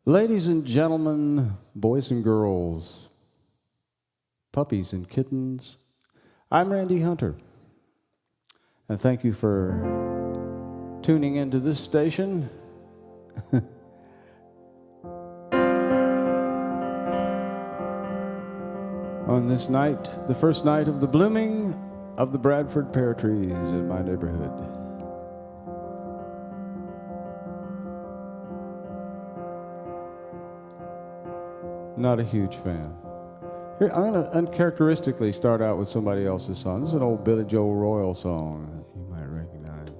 Ladies and gentlemen, boys and girls, puppies and kittens, I'm Randy Hunter, and thank you for tuning into this station. On this night, the first night of the blooming of the Bradford pear trees in my neighborhood. Not a huge fan. Here, I'm going to uncharacteristically start out with somebody else's song. This is an old Billy Joel Royal song that you might recognize.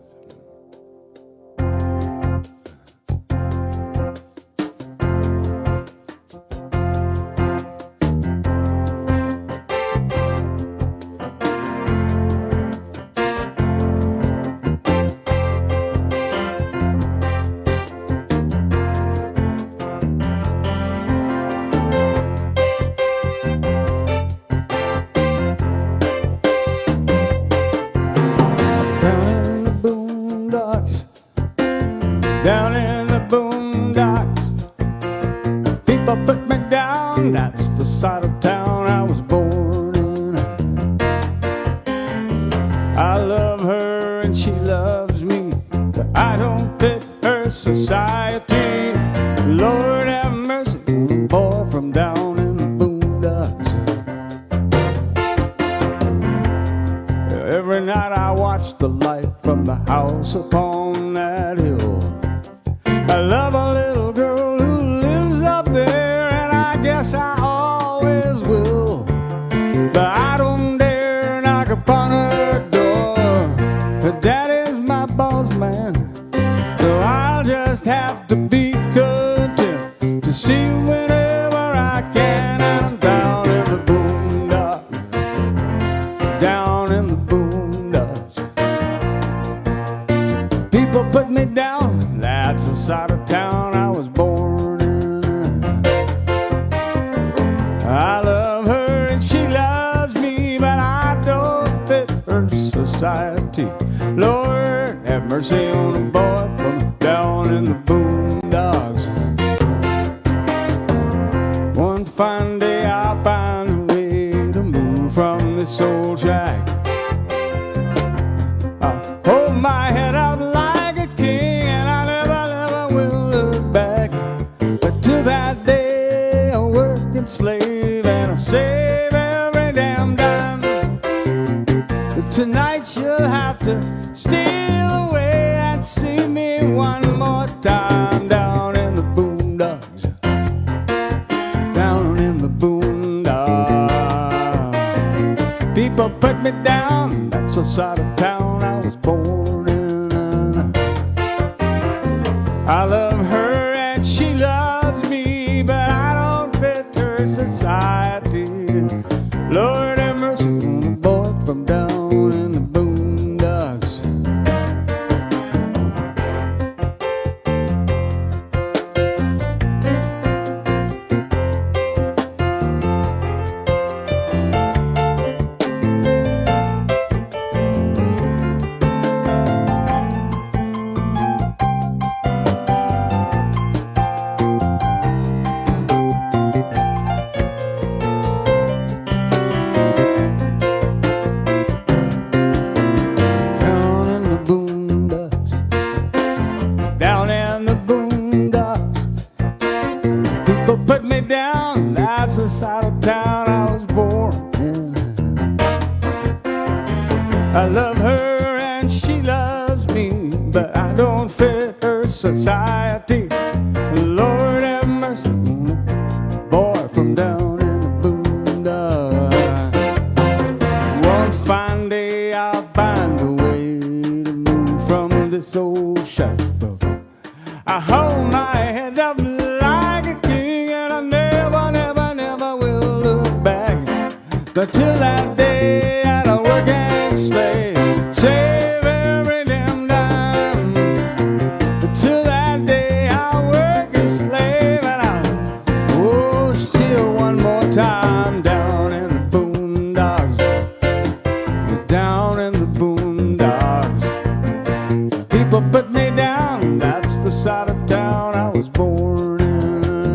Down in the boondocks, people put me down. That's the side of town I was born in. I love her and she loves me, but I don't fit her society. Lord have mercy on the boy from down in the boondocks. Every night I watch the light from the house upon that hill. I love a little girl who lives up there, and I guess I always will. But I don't dare knock upon her door. Her daddy's my boss man, so I'll just have to be content to see you whenever I can. And I'm down in the boondocks, down in the boondocks. People put me down. That's the side of town I was born in. I love her and she loves me, but I don't fit her society. Lord, have mercy on a boy from down in the boondocks. One fine day I'll find a way to move from this old shack. I'll hold my head up like a king, and I never will look back. But till that day I'll work and slave, and I'll save every damn dime. But tonight you'll have to steal away and see me one more time. Down in the boondocks, down in the boondocks. People put me down, that's the side of town I was born in. I love her and she loves me, but I don't fit her society. Lord have mercy on a boy from down in the boondocks. Down in the boondocks, people put me down. That's the side of town I was born in. I love her and she loves me, but I don't fit her society. Lord have mercy on a boy from down in the boondocks. One fine day I'll find a way to move from this old shack. I hold my head up like a king, and I never will look back. But till that day I'll work and slave, save every damn dime. But till that day I'll work and slave, and I'll steal one more time. Down in the boondocks, down in the boondocks. People put me down, that's the side of town I was born in.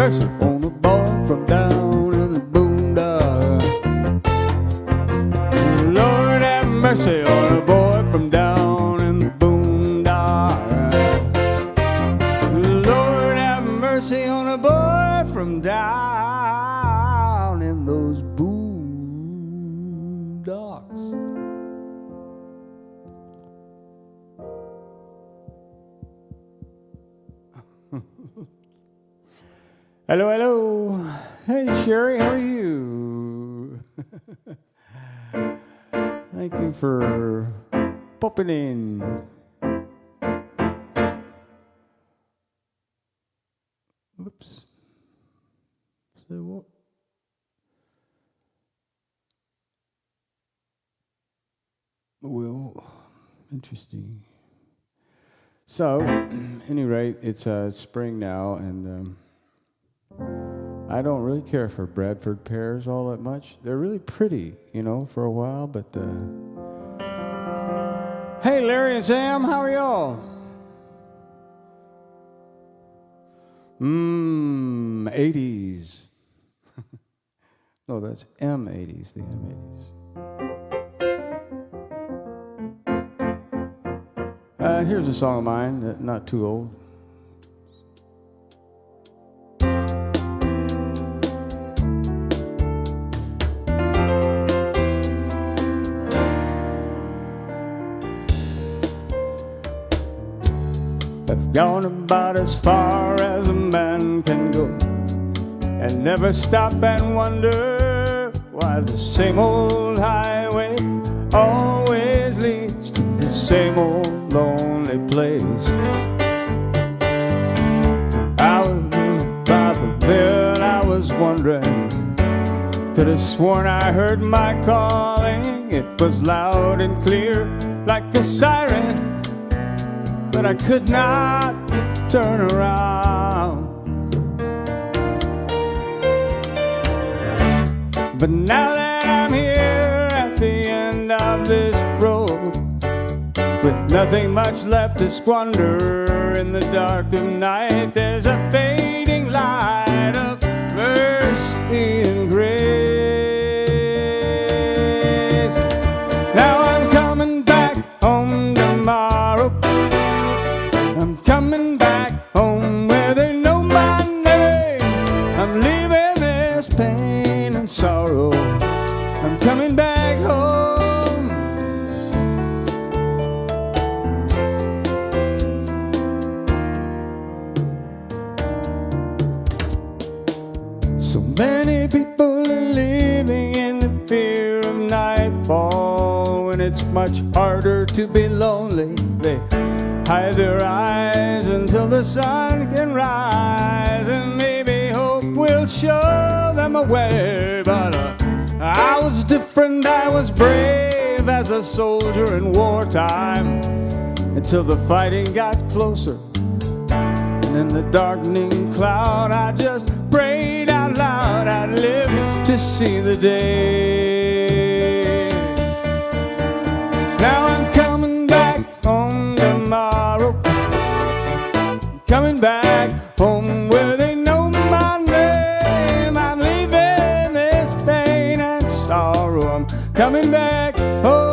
mercy on a boy from down in the boondocks. Lord have mercy on a boy from down in the boondocks. Lord have mercy on a boy from down in those boondocks. Hello, hello. Hey, Sherry, how are you? Thank you for popping in. Oops. So what? Well, interesting. So, any rate, it's spring now, and I don't really care for Bradford pears all that much. They're really pretty, you know, for a while, but hey, Larry and Sam, how are y'all? 80s. No, that's M80s, the M80s. Here's a song of mine, not too old. I've gone about as far as a man can go, and never stop and wonder why the same old highway always leads to the same old lonely place. I was by the bed, I was wondering, could have sworn I heard my calling. It was loud and clear like a siren, but I could not turn around. But now that I'm here at the end of this road, with nothing much left to squander in the dark of night, there's a fading light of mercy and grace. Now I'm coming back home tomorrow. I'm coming back home where they know my name. I'm leaving this pain and sorrow. I'm coming back home. So many people are living in the fear of nightfall, when it's much harder to be lonely. They hide their eyes until the sun can rise, and maybe hope will show them a way. But I was different, I was brave as a soldier in wartime, until the fighting got closer. And in the darkening cloud, I just prayed out loud I'd live to see the day. Now I'm coming back home tomorrow, coming back home where they know my name. I'm leaving this pain and sorrow. I'm coming back home.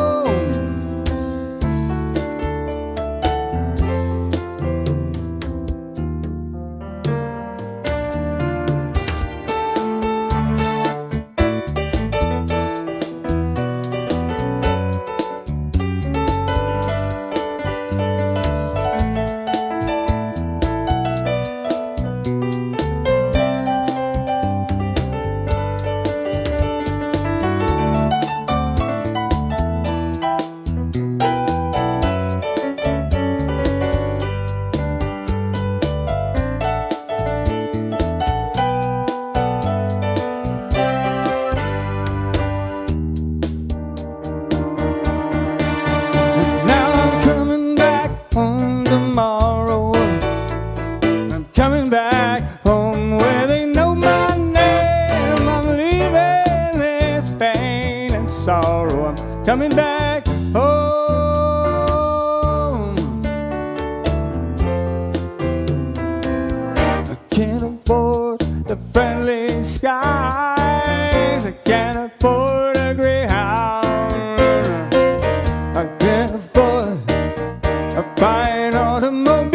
a fine automobile.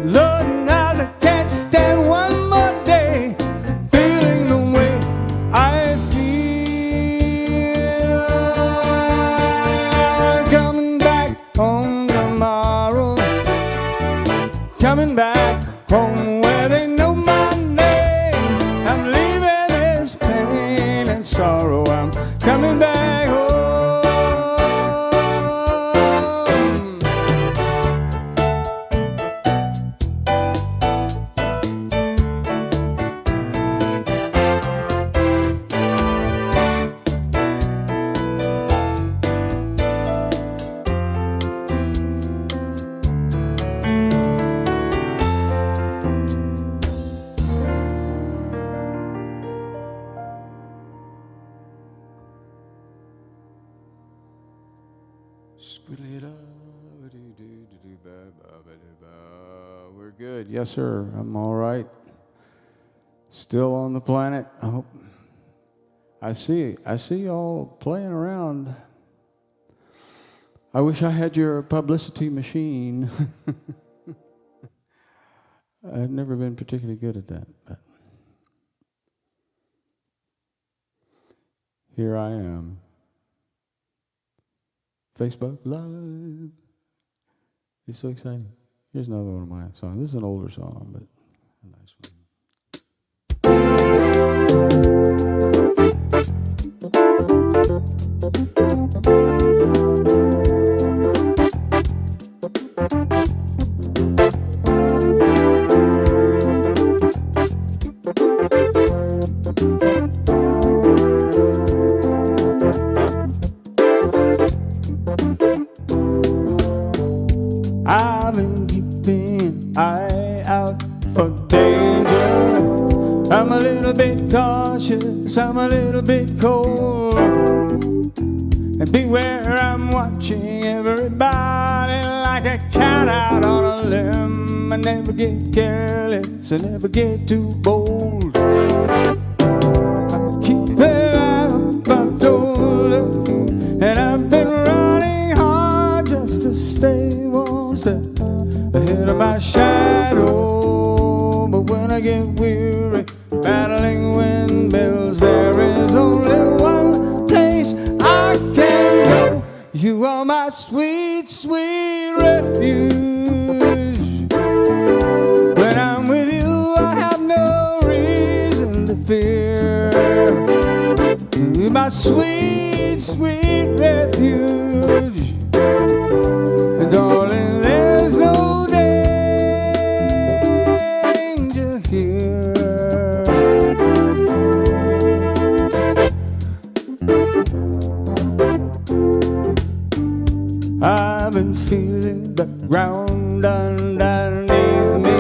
Lord, now I can't stand one more day feeling the way I feel. I'm coming back home tomorrow, coming back home where they know my name. I'm leaving this pain and sorrow. I'm coming back home. We're good. Yes, sir. I'm all right. Still on the planet. I hope. I see y'all playing around. I wish I had your publicity machine. I've never been particularly good at that. But here I am. Facebook Live. It's so exciting. Here's another one of my songs. This is an older song, but a nice one. I've been keeping an eye out for danger. I'm a little bit cautious, I'm a little bit cold. And beware, I'm watching everybody like a cat out on a limb. I never get careless, I never get too bold. I keep it up, I've told her, and I've been running hard just to stay one step ahead of my shadow. But when I get weary battling windmills, there is only one place I can go. You are my sweet, sweet refuge. When I'm with you, I have no reason to fear. You're my sweet, sweet refuge. And darling, there's no danger here. I've been feeling the ground underneath me,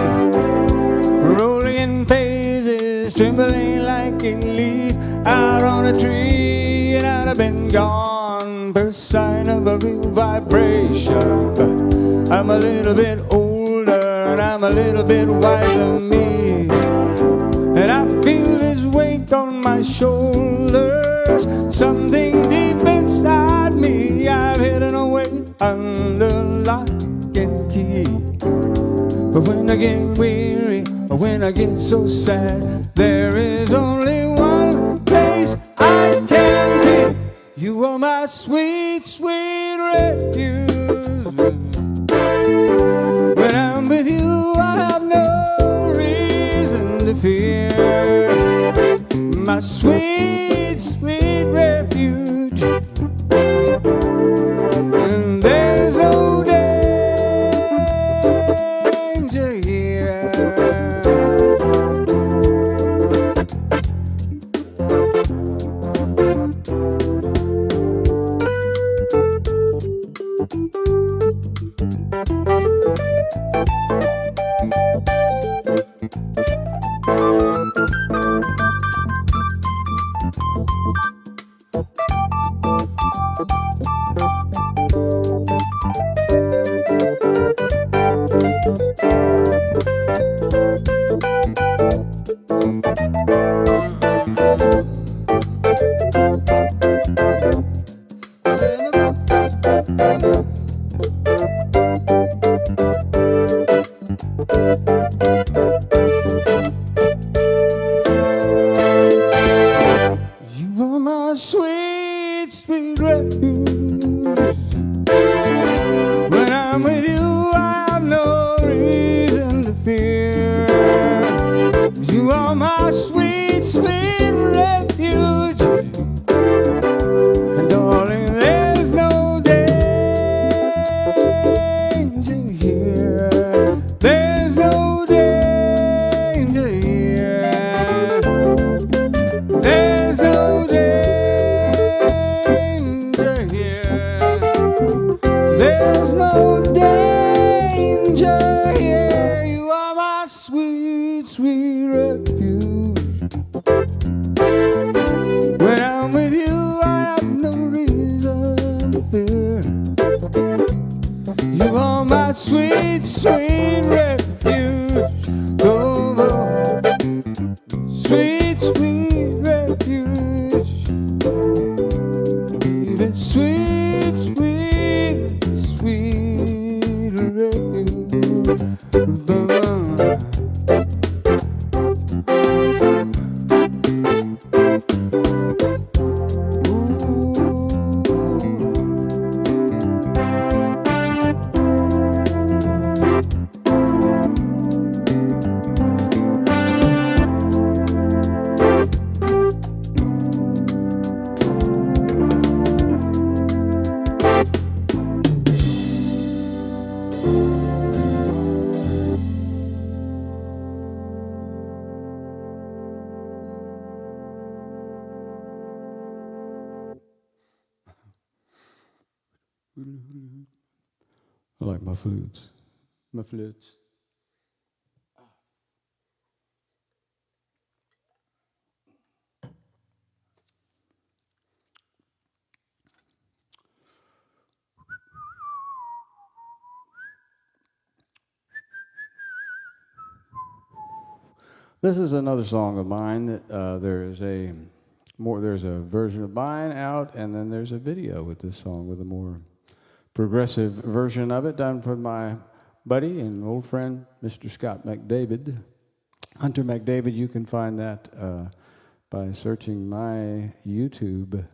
rolling in phases, trembling like a leaf out on a tree. And I'd have been gone, first sign of a real vibration. But I'm a little bit older and I'm a little bit wiser me, and I feel this weight on my shoulders, something deep inside me I've hidden away under lock and key. But when I get weary, or when I get so sad, there is only one place I can be. You are my sweet, sweet refuge. When I'm with you, I have no reason to fear. My sweet, sweet refuge. And there's no danger here. When I'm with you, I have no reason to fear. You are my sweet, sweet refuge. And darling, there's no danger here. There's no danger here. There's no danger here. There's no danger here. You are my sweet, sweet refuge. When I'm with you, I have no reason to fear. You are my sweet, sweet refuge. Oh, oh. Sweet, sweet refuge. Even sweet, sweet, sweet refuge. I like my flutes. My flutes. This is another song of mine. There's a version of mine out, and then there's a video with this song with a more progressive version of it done for my buddy and old friend, Mr. Scott McDavid. Hunter McDavid, you can find that by searching my YouTube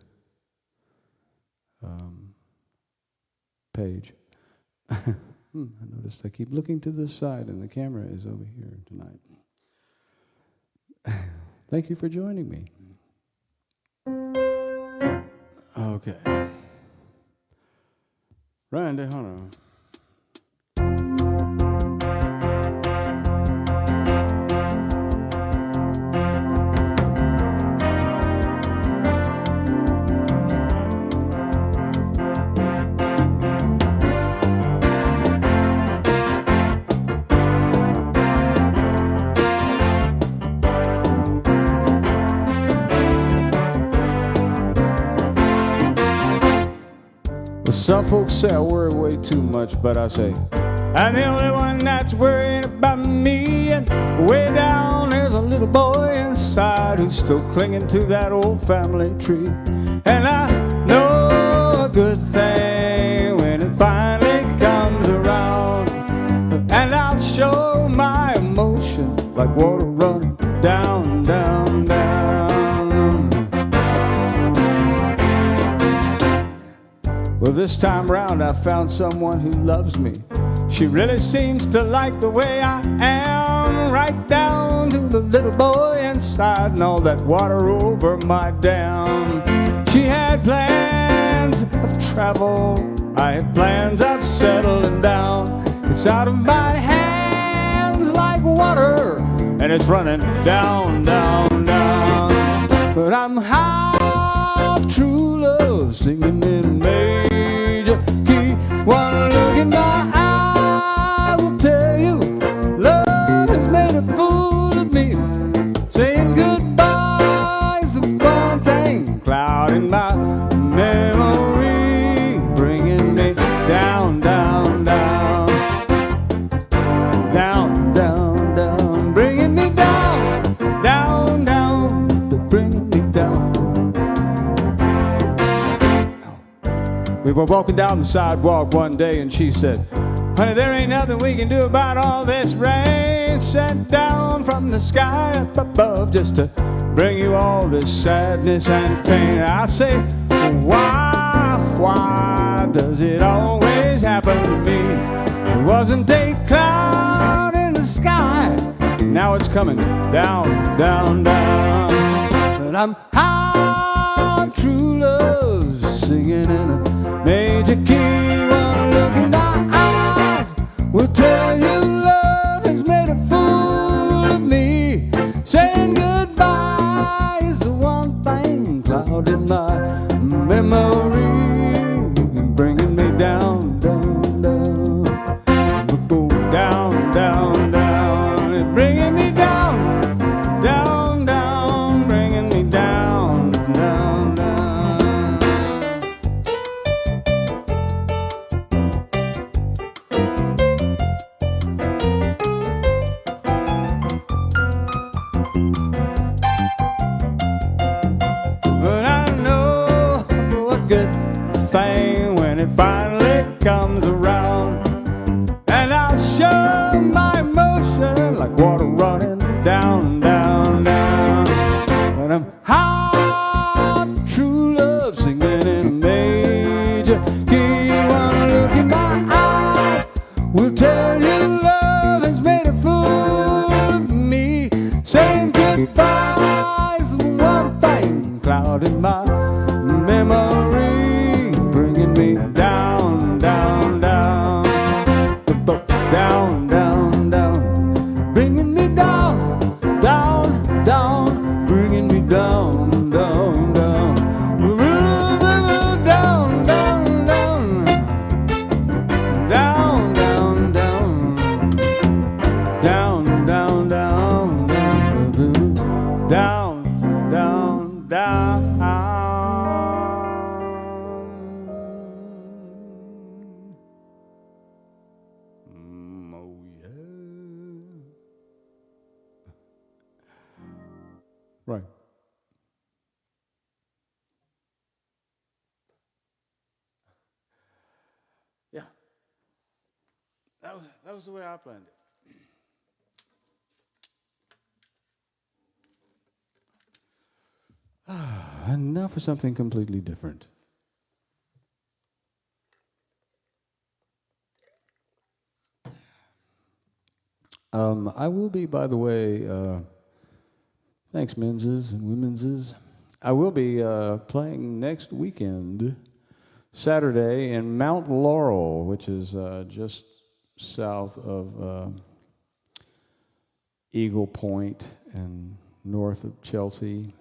page. I noticed I keep looking to this side and the camera is over here tonight. Thank you for joining me. Okay. Randy Hunter. Some folks say I worry way too much, but I say I'm the only one that's worrying about me. And way down there's a little boy inside who's still clinging to that old family tree. And I know a good thing when it finally comes around, and I'll show my emotion like water running down, down, down. Well, this time round I found someone who loves me. She really seems to like the way I am, right down to the little boy inside and all that water over my dam. She had plans of travel, I had plans of settling down. It's out of my hands like water, and it's running down, down, down. But I'm high true love, singing in major key. One look in my eye will tell you love has made a fool of me. Saying goodbye is the one thing clouding my memory, bringing me down, down, down, down, down, down, bringing me down, down, down, bringing me down. We were walking down the sidewalk one day and she said, honey, there ain't nothing we can do about all this rain sent down from the sky up above just to bring you all this sadness and pain. I say, why 'cause it always happened to me. It wasn't a cloud in the sky, now it's coming down, down, down. But I'm how true love's singing in a major key. One look in my eyes will tell you love has made a fool of me. Saying goodbye is the one thing clouding my memory, bringing me down, down, down, down, down, down. It's bringing me down, down, down, bringing me down, down, down. But I know a good thing when it finally comes around, and I'll show my emotion like water running down, down, down. But I'm how true love singing in a major key. One look in my eyes will tell you love has made a fool of me. Saying goodbye is the one thing clouding my memory, bringing me down, down, down, down, down, down, bringing me down, down, down, bringing me down, down, down, down, down, down, down, down, down, down, down, down, down, down. Oh yeah. Right. Yeah. That was the way I planned it. And now for something completely different. I will be, by the way, thanks menses and womenses. I will be playing next weekend, Saturday, in Mount Laurel, which is just south of Eagle Point and north of Chelsea.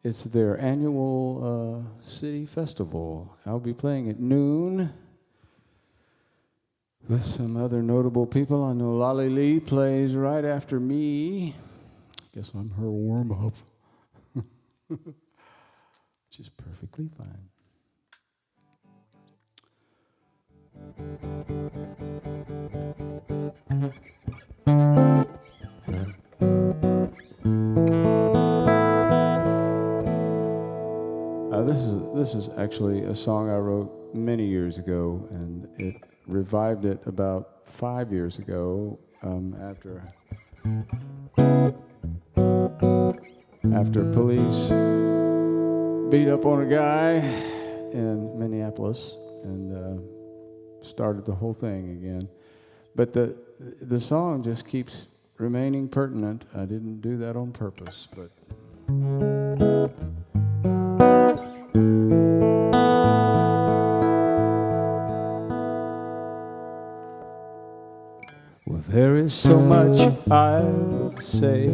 It's their annual city festival. I'll be playing at noon with some other notable people. I know Lolly Lee plays right after me. Guess I'm her warm-up, which is perfectly fine. This is actually a song I wrote many years ago, and it revived it about 5 years ago after police beat up on a guy in Minneapolis and started the whole thing again. But the song just keeps remaining pertinent. I didn't do that on purpose, but well, there is so much I would say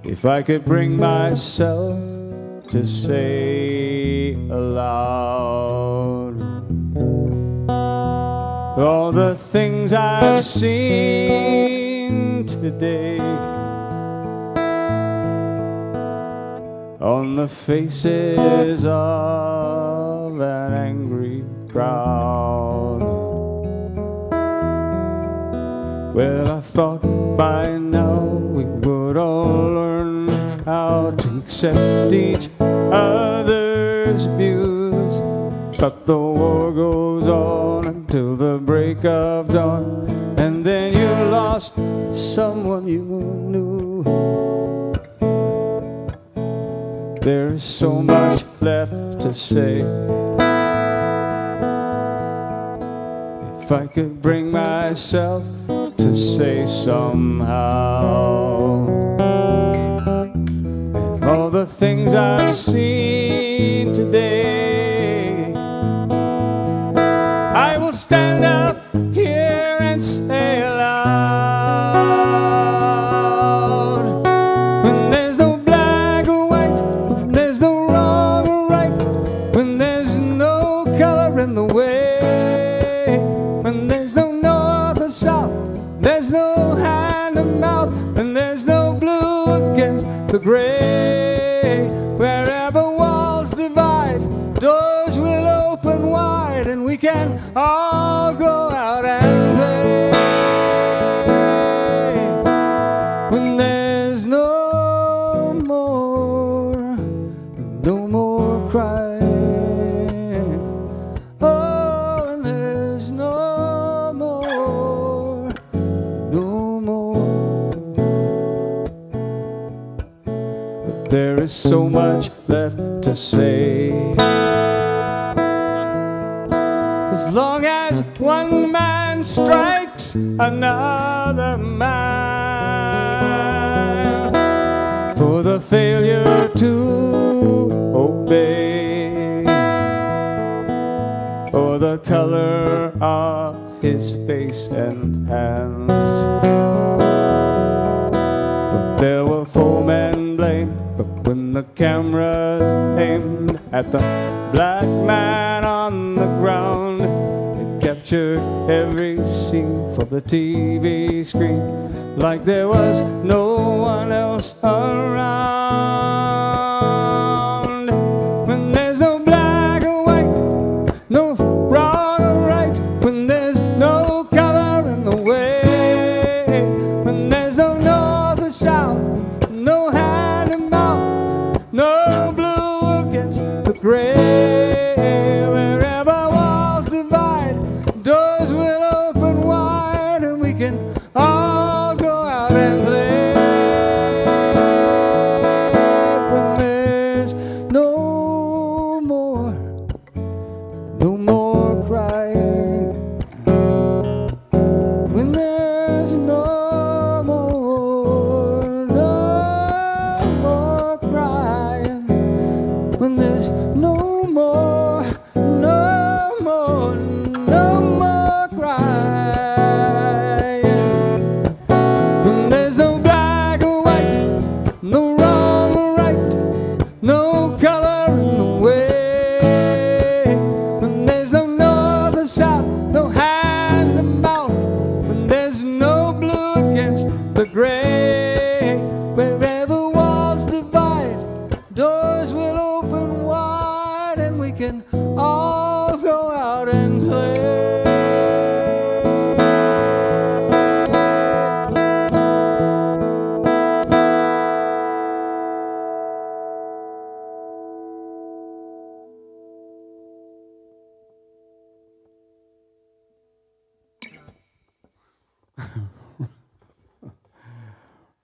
if I could bring myself to say aloud all the things I've seen today on the faces of an angry crowd. Well, I thought by now we would all learn how to accept each other's views, but the war goes on until the break of dawn, and then you lost someone you knew. There's so much left to say. If I could bring myself to say somehow, and all the things I've seen today, I will stand up here and say aloud, when there's no black or white, when there's no wrong or right, when there's no color in the way, when there's no north or south, there's no hand or mouth, and there's no blue against the gray. Wherever walls divide, doors will open wide, and we can all go out and play. When there's no more crying. Oh, and there's no more. But there is so much left to say. As long as one man strikes another man for the failure to obey, or the color of his face and hands. But there were 4 men blamed, but when the cameras aimed at the black man on the ground, it captured every scene for the TV screen, like there was no one else around. When there's no black or white, no wrong or right, when there's no color in the way, when there's no north or south, no hand and mouth, no blue against the gray. Wherever walls divide, doors will open wide, and we can all go out and play. When there's no more crying. When there's no more crying. When there's no more crying. When there's no black or white, no wrong or right, no color in the way, when there's no north or south, no hand or mouth, when there's no blue against the gray. Wherever walls divide, doors will open wide, and we can all go out and play.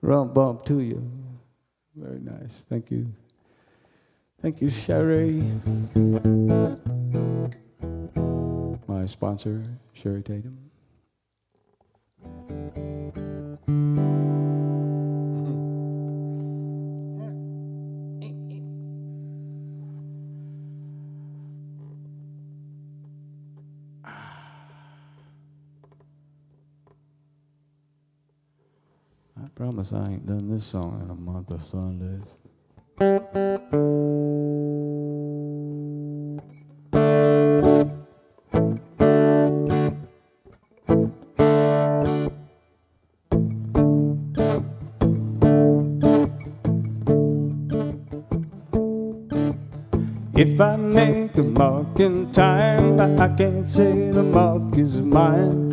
Rump bump to you. Very nice. Thank you. Thank you, Sherry. My sponsor, Sherry Tatum. I promise I ain't done this song in a month of Sundays. If I make a mark in time, I can't say the mark is mine.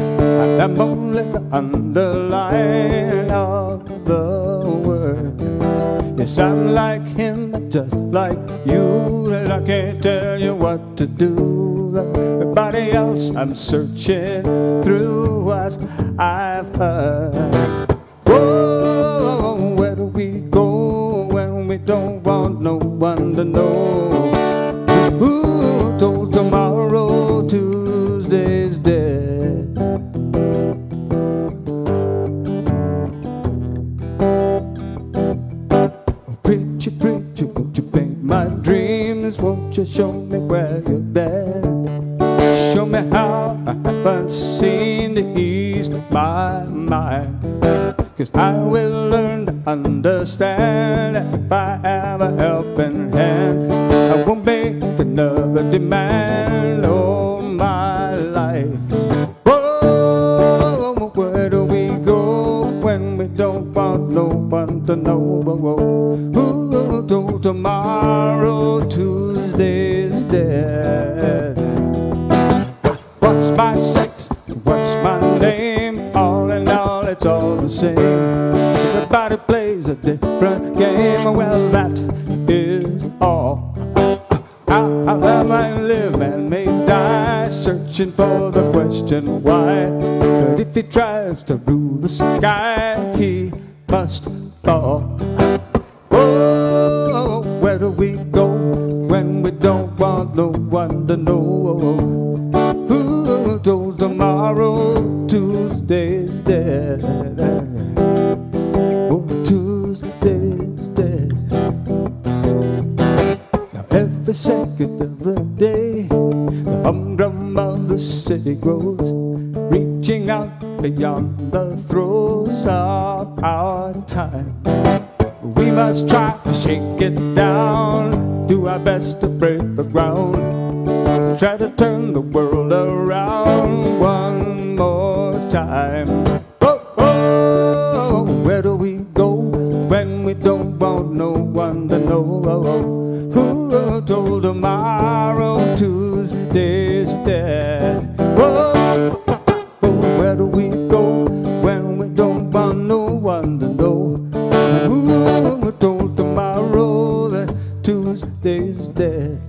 I'm only the underline of the word. Yes, I'm like him, just like you, and I can't tell you what to do. Like everybody else, I'm searching through what I've heard. Whoa, where do we go when we don't want no one to know. Who told tomorrow Tuesday's dead? Preacher, preacher, won't you paint my dreams? Won't you show me where you're bad? Show me how I haven't seen to ease my mind. 'Cause I will learn to understand if I have a helping hand. I won't make another demand all my life. Whoa, where do we go when we don't want no one to know? Who told tomorrow Tuesday's dead? What's my sex? What's my name? All in all, it's all the same. Everybody plays a different game. Well, that is all. How I live and may die, searching for the question why. But if he tries to rule the sky, he must fall. Oh, where do we go when we don't want no one to know? Who told tomorrow Tuesday's dead? Oh, Tuesday's dead. Now every second of the day, the humdrum of the city grows, reaching out beyond the throes of our time. We must try to shake it down, do our best to break the ground, try to turn the world around one more time. Oh, oh, where do we go when we don't want no one to know? Who told tomorrow Tuesday's dead? Oh, where do we go when we don't want no one to know? Who told tomorrow that Tuesday's dead?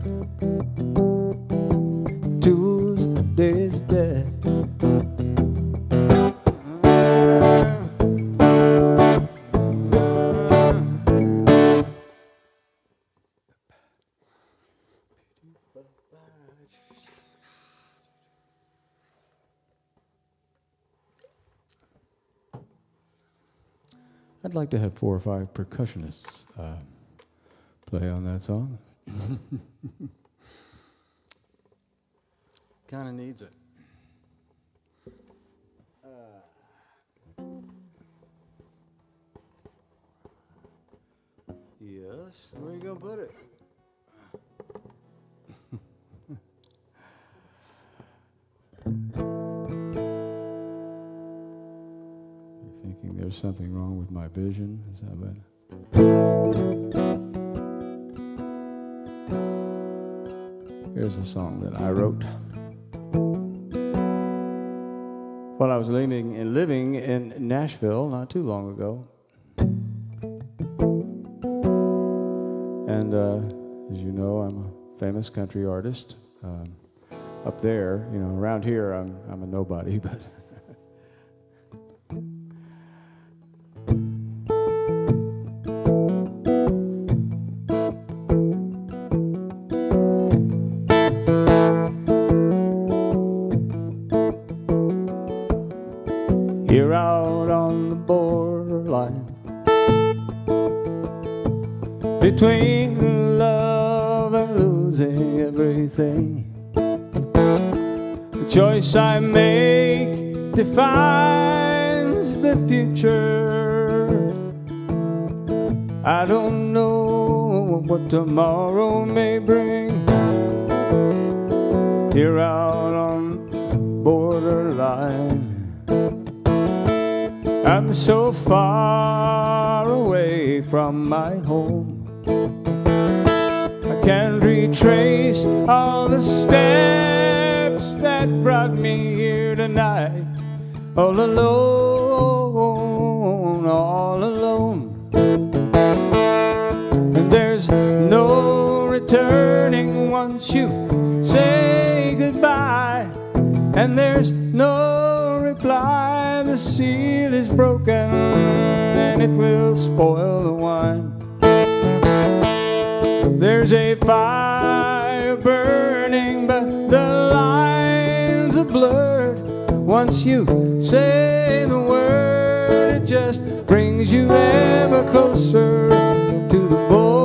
Tuesday's dead. I'd like to have 4 or 5 percussionists play on that song. Kind of needs it. Yes, where are you gonna put it? You're thinking there's something wrong with my vision? Is that what? Here's a song that I wrote while I was living in Nashville not too long ago. And as you know, I'm a famous country artist. Up there, you know, around here, I'm a nobody, but here out on the borderline between love and losing everything. The choice I make defines the future. I don't know what tomorrow may bring. Here out on the borderline, I'm so far away from my home. I can't retrace all the steps that brought me here tonight. All alone, all alone. And there's no returning once you say goodbye. And there's no reply. The seal is broken and it will spoil the wine. There's a fire burning, but the lines are blurred. Once you say the word, it just brings you ever closer to the borderline.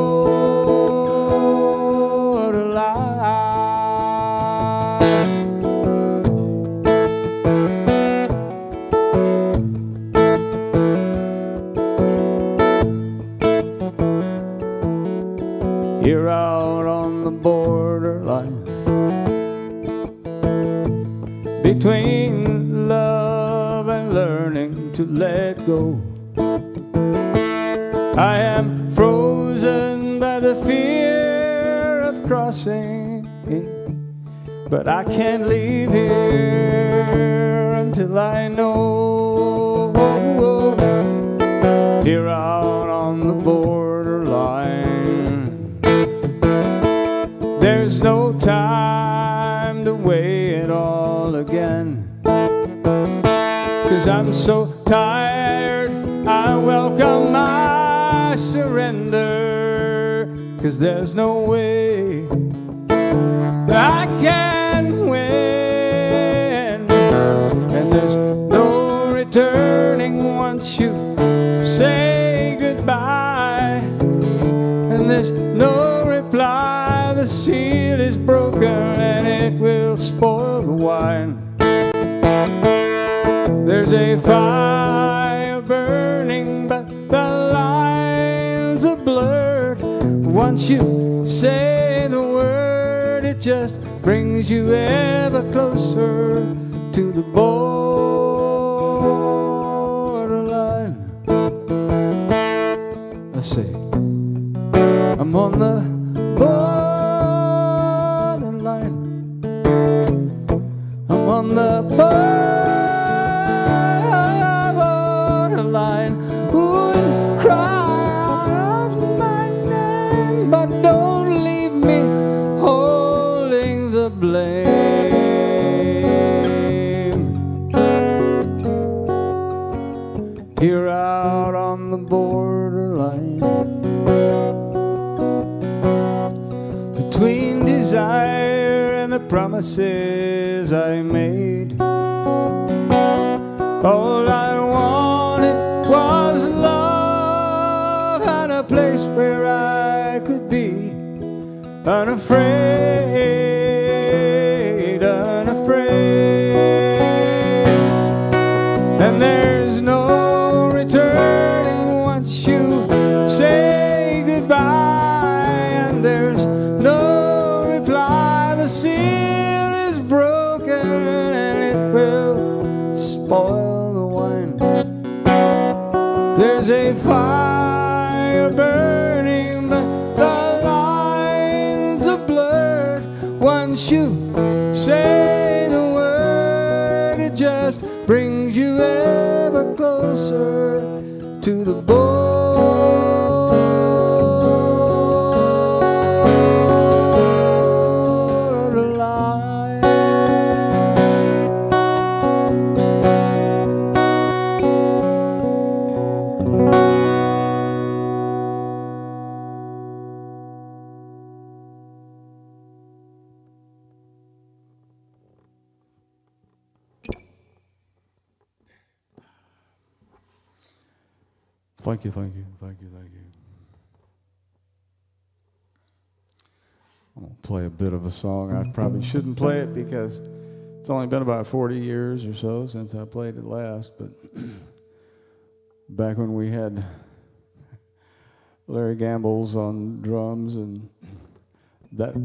You're out on the borderline between love and learning to let go. I am frozen by the fear of crossing, but I can't leave here until I know. Here out on the borderline, there's no time to weigh it all again. 'Cause I'm so tired, I welcome my surrender. 'Cause there's no way that I can win, and there's no returning once you say goodbye, and there's no reply. The seal is broken and it will spoil the wine. There's a fire burning, but the lines are blurred. Once you say the word, it just brings you ever closer to the borderline. Let's see. I'm on the borderline. I'm on the borderline. Ooh, cry out my name, but don't leave me holding the blame. Here out on the borderline between desire and the promises I made. All I wanted was love and a place where I could be unafraid, unafraid. And there's no returning once you say goodbye, and there's no reply. The seal is broken and it will spoil the wine. There's a fire burning, but the lines are blurred. Once you say the word, it just brings you ever closer to the borderline. Thank you, thank you, thank you, thank you. I'm going to play a bit of a song. I probably shouldn't play it because it's only been about 40 years or so since I played it last, but back when we had Larry Gambles on drums and that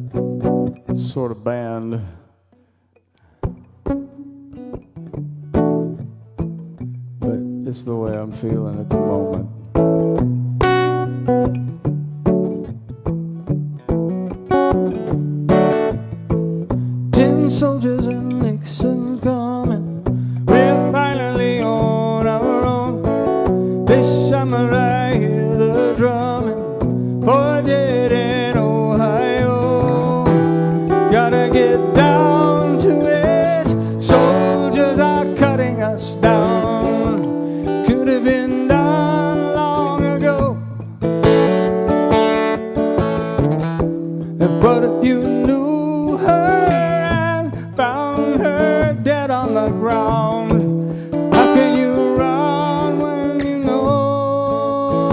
sort of band. But it's the way I'm feeling at the moment. Tin soldiers and Nixon's coming. We're finally on our own. This summer I hear the drumming for dead in Ohio. Gotta get down to it. Soldiers are cutting us down. Could have been done long ago. What if you knew her and found her dead on the ground? How can you run when you know?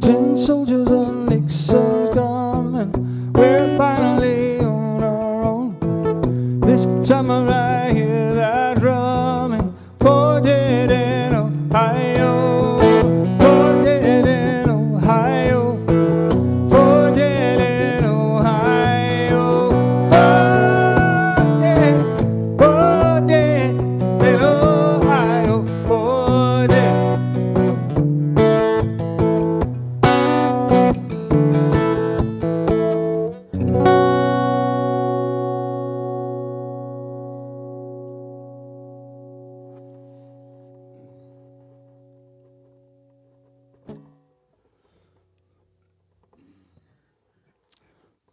Tin soldiers on Nixon's coming. We're finally on our own. This summer I hear that drumming. For dead in Ohio, for dead in Ohio, for dead in Ohio, for dead in Ohio, for dead.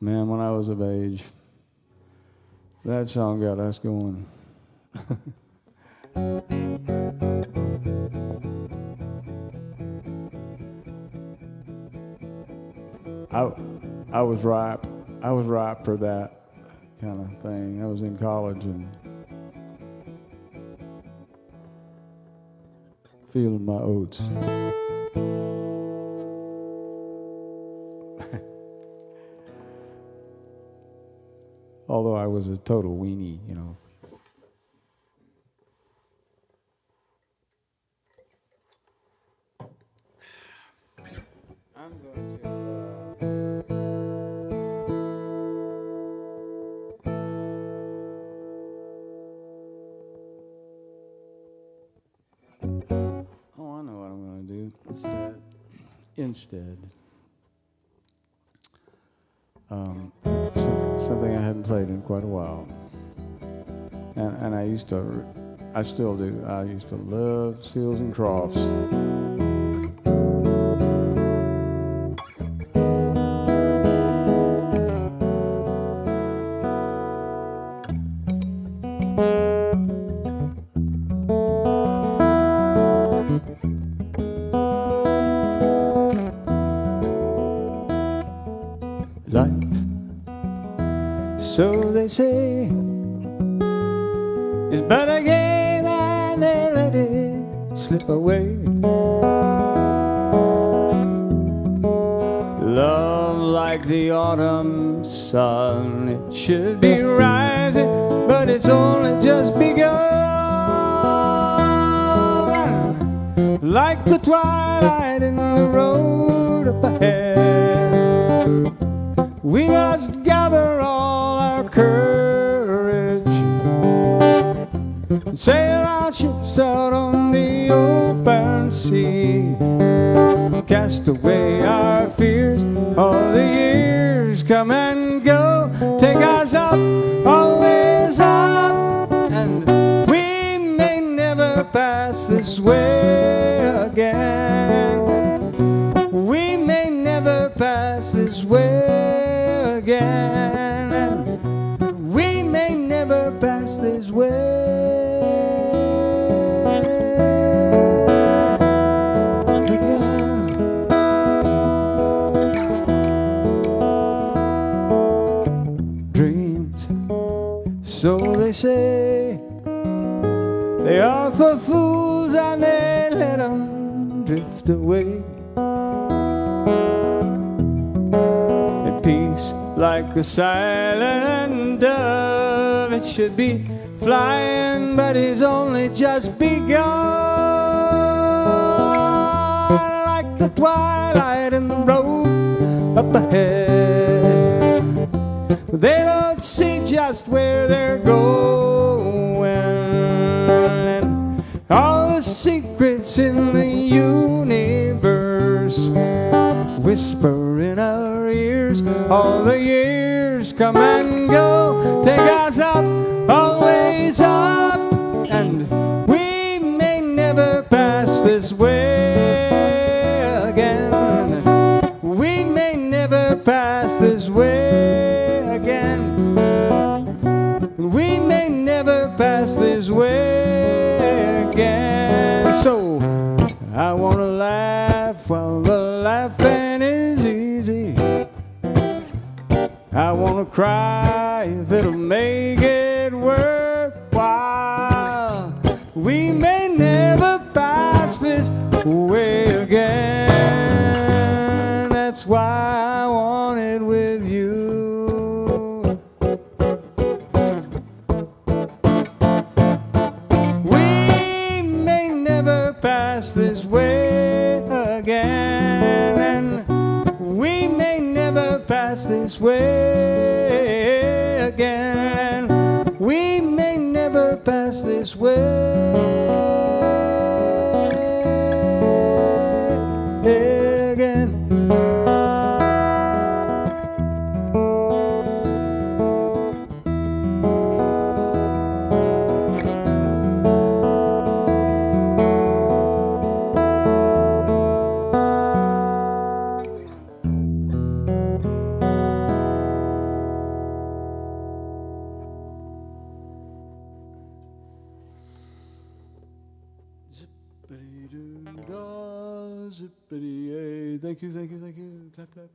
Man, when I was of age, that song got us going. I was ripe. I was ripe for that kind of thing. I was in college and feeling my oats. Although I was a total weenie, you know. I'm going to... Oh, I know what I'm going to do instead. Something I hadn't played in quite a while, and I still do. I used to love Seals and Crofts. Life, so they say, is but a game and they let it slip away. Love like the autumn sun, it should be rising, but it's only just begun. Like the twilight in the road up ahead, we must gather all our courage and sail our ships out on the open sea. Cast away our fears, all the years come and go. Take us up, always up, and we may never pass this way again. We may never pass this way again. We may never pass this way again. Dreams, so they say, they are for fools and they let them drift away. Peace, like a silent dove, it should be flying, but it's only just begun. Like the twilight in the road up ahead, they don't see just where they're going, and all the secrets in the universe whisper in our ears. All the years come and go, take us up, always up, and we may never pass this way again. We may never pass this way while the laughing is easy. I wanna cry if it'll make it worthwhile. We may never pass this way again. That's why I want it with you. We may never pass this way again, and we may never pass this way again, and we may never pass this way again. Zippity-doo-dah, zippity-yay. Thank you, thank you, thank you. Clap, clap.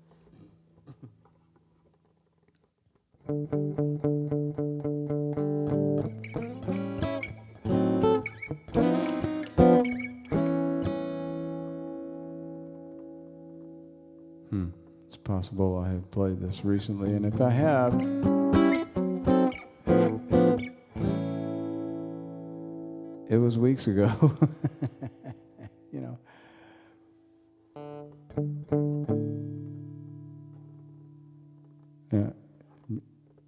It's possible I have played this recently, and if I have, it was weeks ago. You know. Yeah,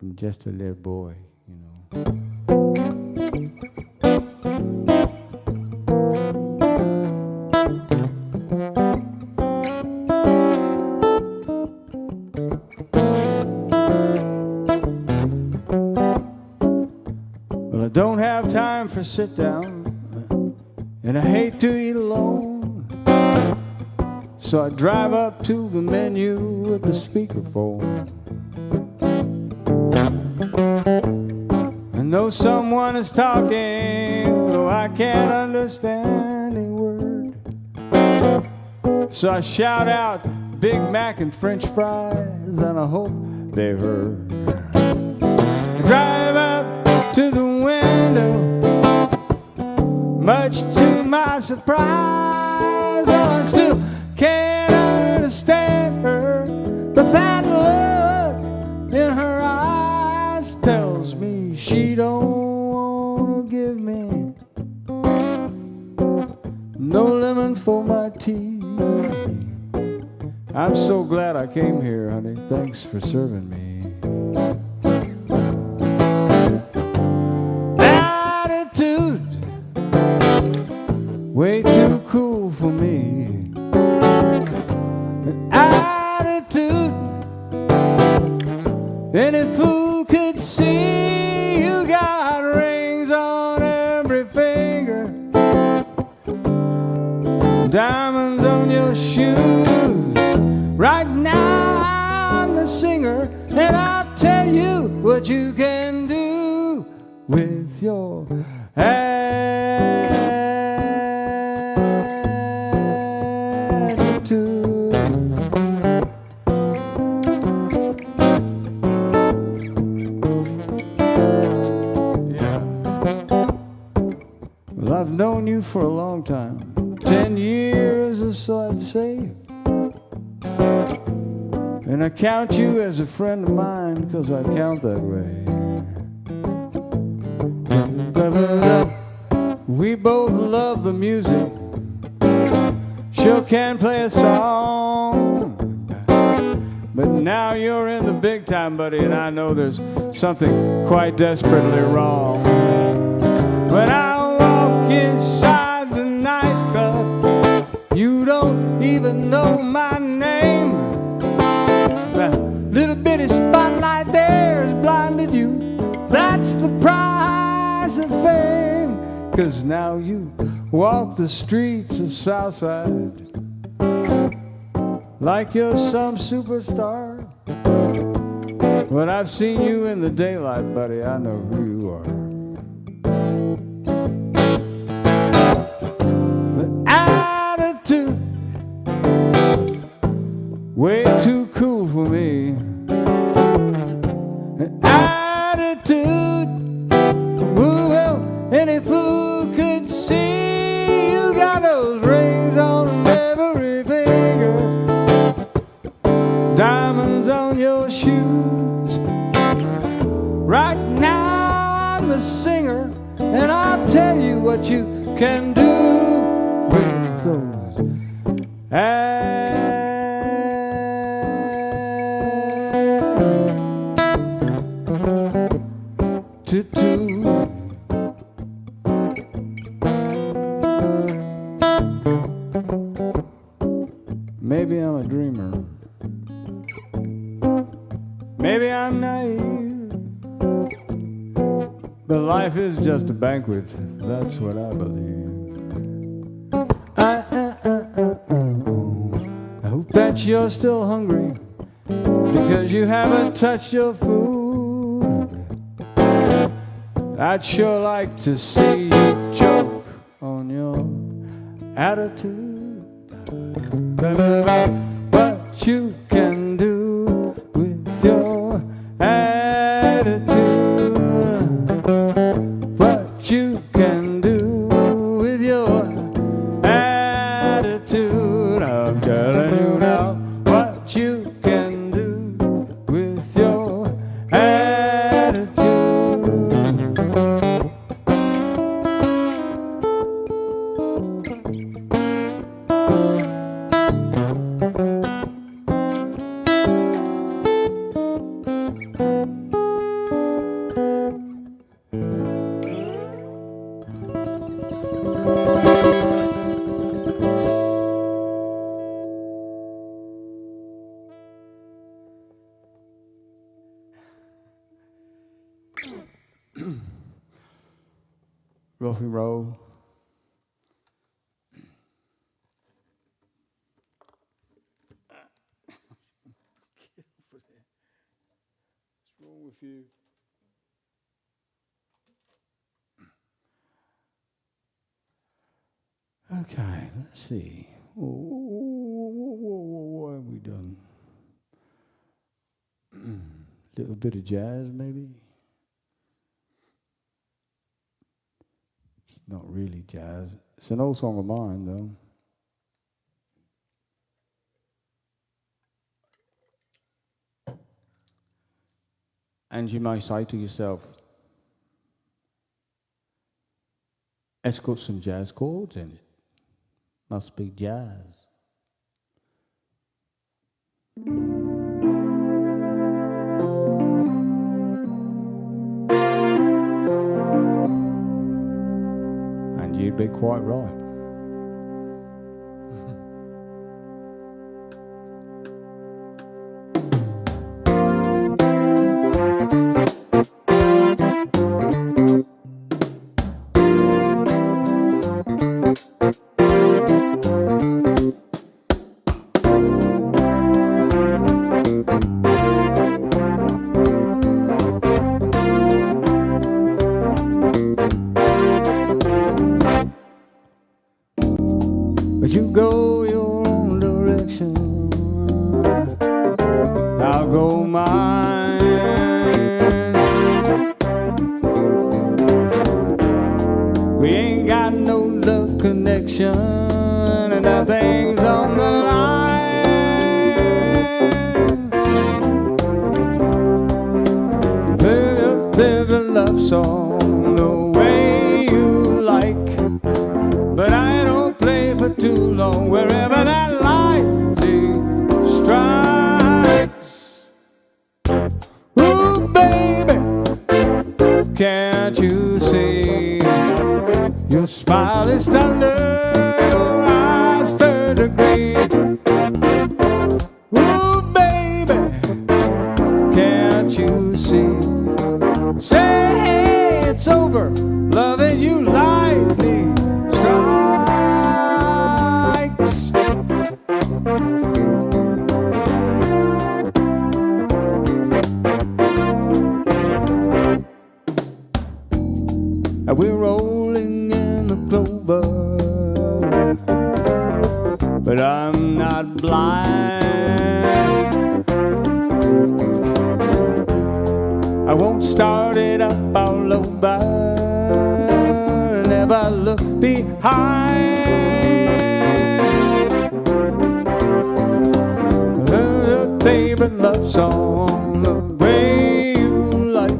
I'm just a little boy, you know. Well, I don't have time for sit down, and I hate to eat alone, so I drive up to the menu with the speakerphone. I know someone is talking, though I can't understand a word, so I shout out Big Mac and French fries, and I hope they heard. I drive up to the window, much to my surprise. Oh, I still can't understand her, but that look in her eyes tells me she don't wanna give me no lemon for my tea. I'm so glad I came here, honey. Thanks for serving me. Attitude, way too cool for me. Attitude, any fool could see. You got rings on every finger, diamonds on your shoes. Right now I'm the singer, and I'll tell you what you can do with your attitude. Yeah. Well, I've known you for a long time, 10 years or so I'd say, and I count you as a friend of mine, 'cause I count that way. We both love the music, sure can play a song, but now you're in the big time, buddy, and I know there's something quite desperately wrong. When I walk inside the nightclub, you don't even know my name. That little bitty spotlight there has blinded you. That's the price of fame, 'cause now you walk the streets of Southside like you're some superstar. When I've seen you in the daylight, buddy, I know who you are. But attitude, for me. Attitude, well, any fool could see. You got those rings on every finger, diamonds on your shoes. Right now I'm the singer, and I'll tell you what you can do with those attitude. Maybe I'm a dreamer. Maybe I'm naive. But life is just a banquet. That's what I believe. I hope that you're still hungry, because you haven't touched your food. I'd sure like to see you choke on your attitude. What you can do with your attitude. What you can do with your attitude. I'm telling you now what you can do with your attitude. Rocky Road. What's wrong with you? Okay, let's see. What have we done? Little bit of jazz, maybe? It's not really jazz. It's an old song of mine, though. And you might say to yourself, it's got some jazz chords in it. Must be jazz. And you'd be quite right. But you go your own direction, I'll go mine. We ain't got no love connection, and nothing's on the line. Play the love song the way you like, but I don't play for too long wherever that lightning strikes. Ooh, baby, can't you see? Your smile is thunder, your eyes turn to green. Ooh, baby, can't you see? Say, hey, it's over, loving you lightly strikes. And we're rolling in the clover, but I'm not blind. I won't start it up all over. Never look behind. A favorite love song, the way you like.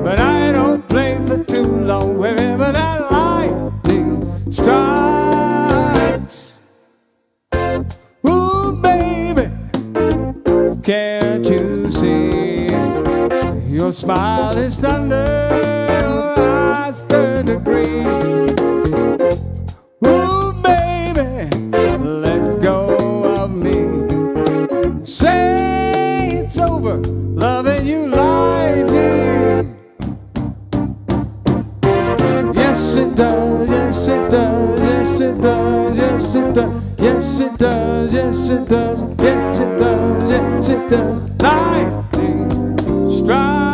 But I don't play for too long. Wherever that lightning strikes. Ooh, baby, can't you see? Your smile is thunder, your eyes third degree. Ooh, baby, let go of me. Say it's over, loving you lightly. Yes it does, yes it does, yes it does, yes it does, yes it does, yes it does, yes it does, yes it does. Lightning strike.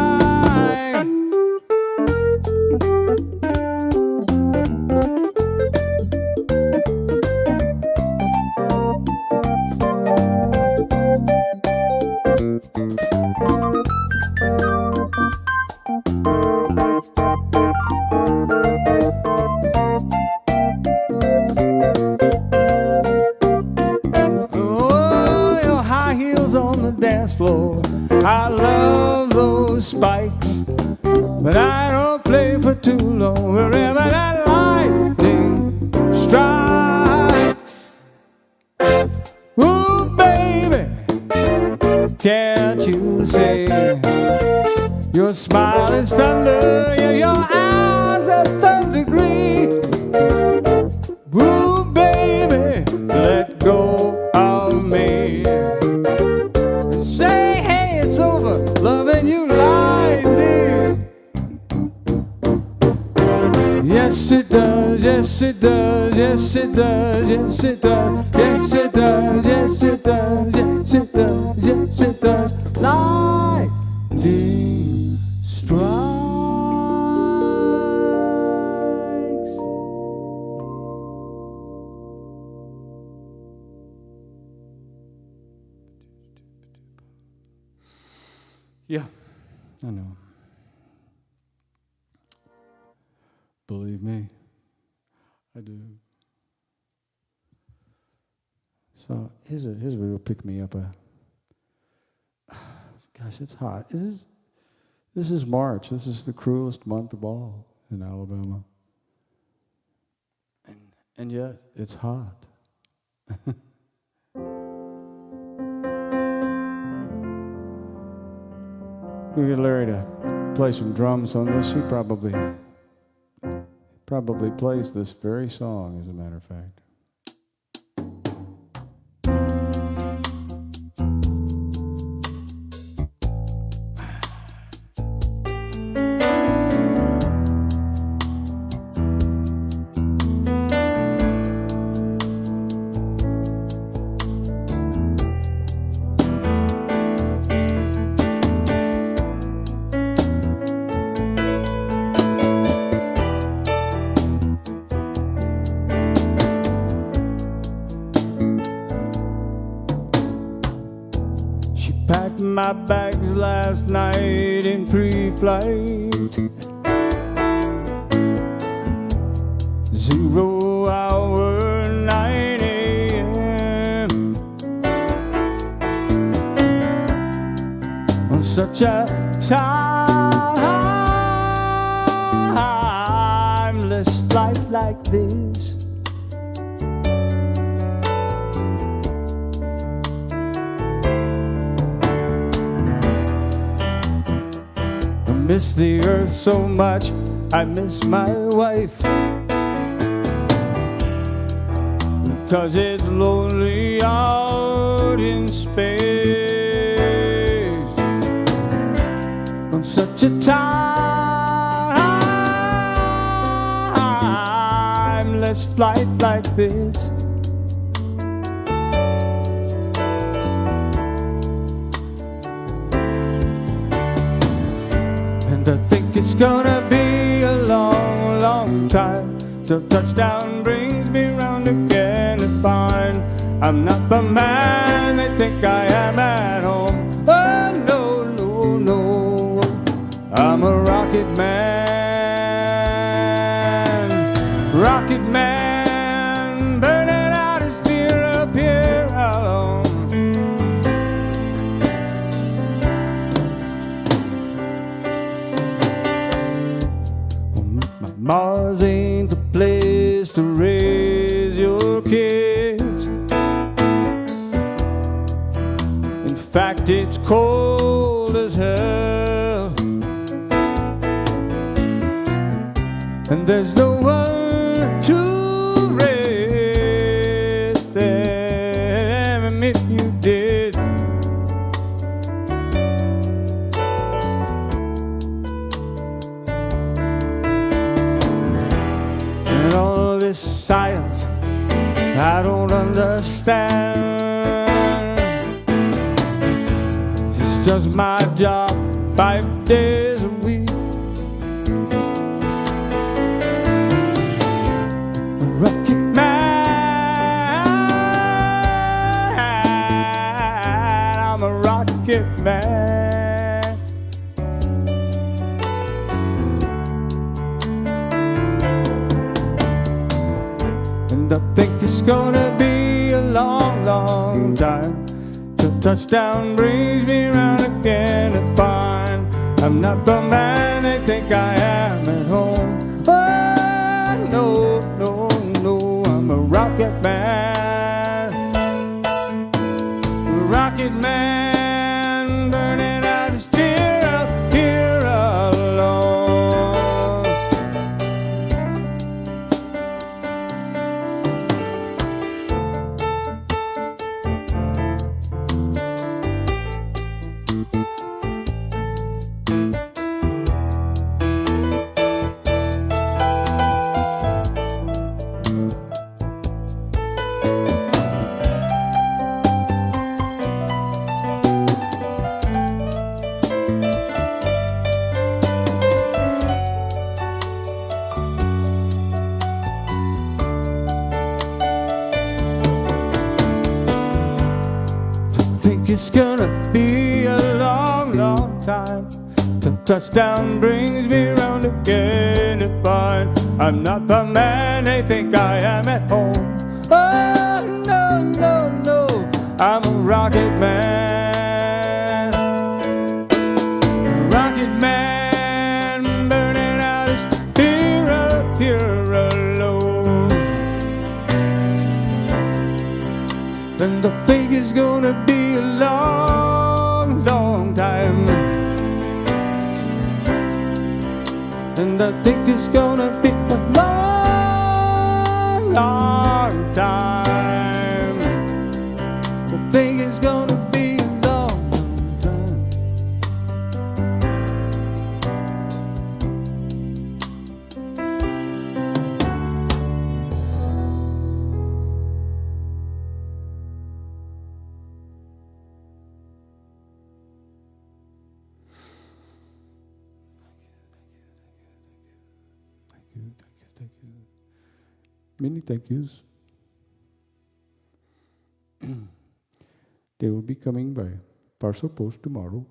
Floor. I love those spikes, but I don't play for too long. Wherever that lightning strikes. Ooh, baby, can't you see? Your smile is thunder, yeah, your eyes are third degree. Ooh, baby, let go of me. Say, hey, it's over, loving you lightly. Yes, it does, yes, it does, yes, it does, yes, it does, yes, it does, yes, it does, yes, it does, yes, it does. Lightning strikes. Yeah, I know. Believe me, I do. So here's a real pick me up. Gosh, it's hot. This is March. This is the cruelest month of all in Alabama, and yet it's hot. We get Larry to play some drums on this. He probably plays this very song, as a matter of fact. Packed my bags last night in pre-flight. 0 hour 9 a.m. On such a timeless flight like this. I miss the earth so much, I miss my wife, because it's lonely out in space. On such a timeless flight like this. And I think it's gonna be a long, long time till touchdown brings me round again to find I'm not the man they think I am at home. Oh no, no, no. I'm a rocket man, burning out his fear up here alone. Mars ain't the place to raise your kids. In fact, it's cold as hell, and there's no one to raise them if you did. And all this science I don't understand. It's just my job 5 days a week. Rocket man, I'm a rocket man. And I think it's gonna be a long, long time till touchdown brings me round again and find I'm not the man they think I am at home. Oh, no, no, no, I'm a rocket man. Rocket man, burning out his fear up here alone. Think it's gonna be a long, long time till touchdown brings me round again to find I'm not the man they think I am at home. Oh, no, no, no, I'm a rocket man. Rocket man, burning out his fear up here alone. And I think it's gonna be a long, long time. And I think it's gonna be a long, long time. I think it's gonna be a long, long time. Thank you. Many thank yous. They will be coming by parcel post tomorrow.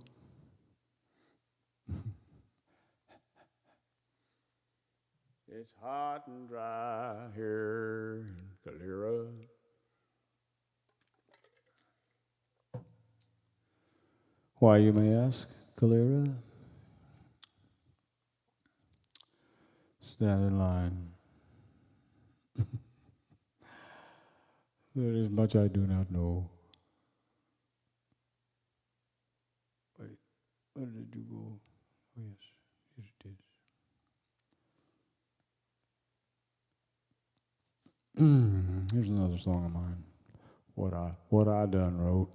It's hot and dry here in Calera. Why, you may ask, Calera? Stand in line. There is much I do not know. Wait, where did you go? Oh yes, here it is. Here's another song of mine. What I done wrote.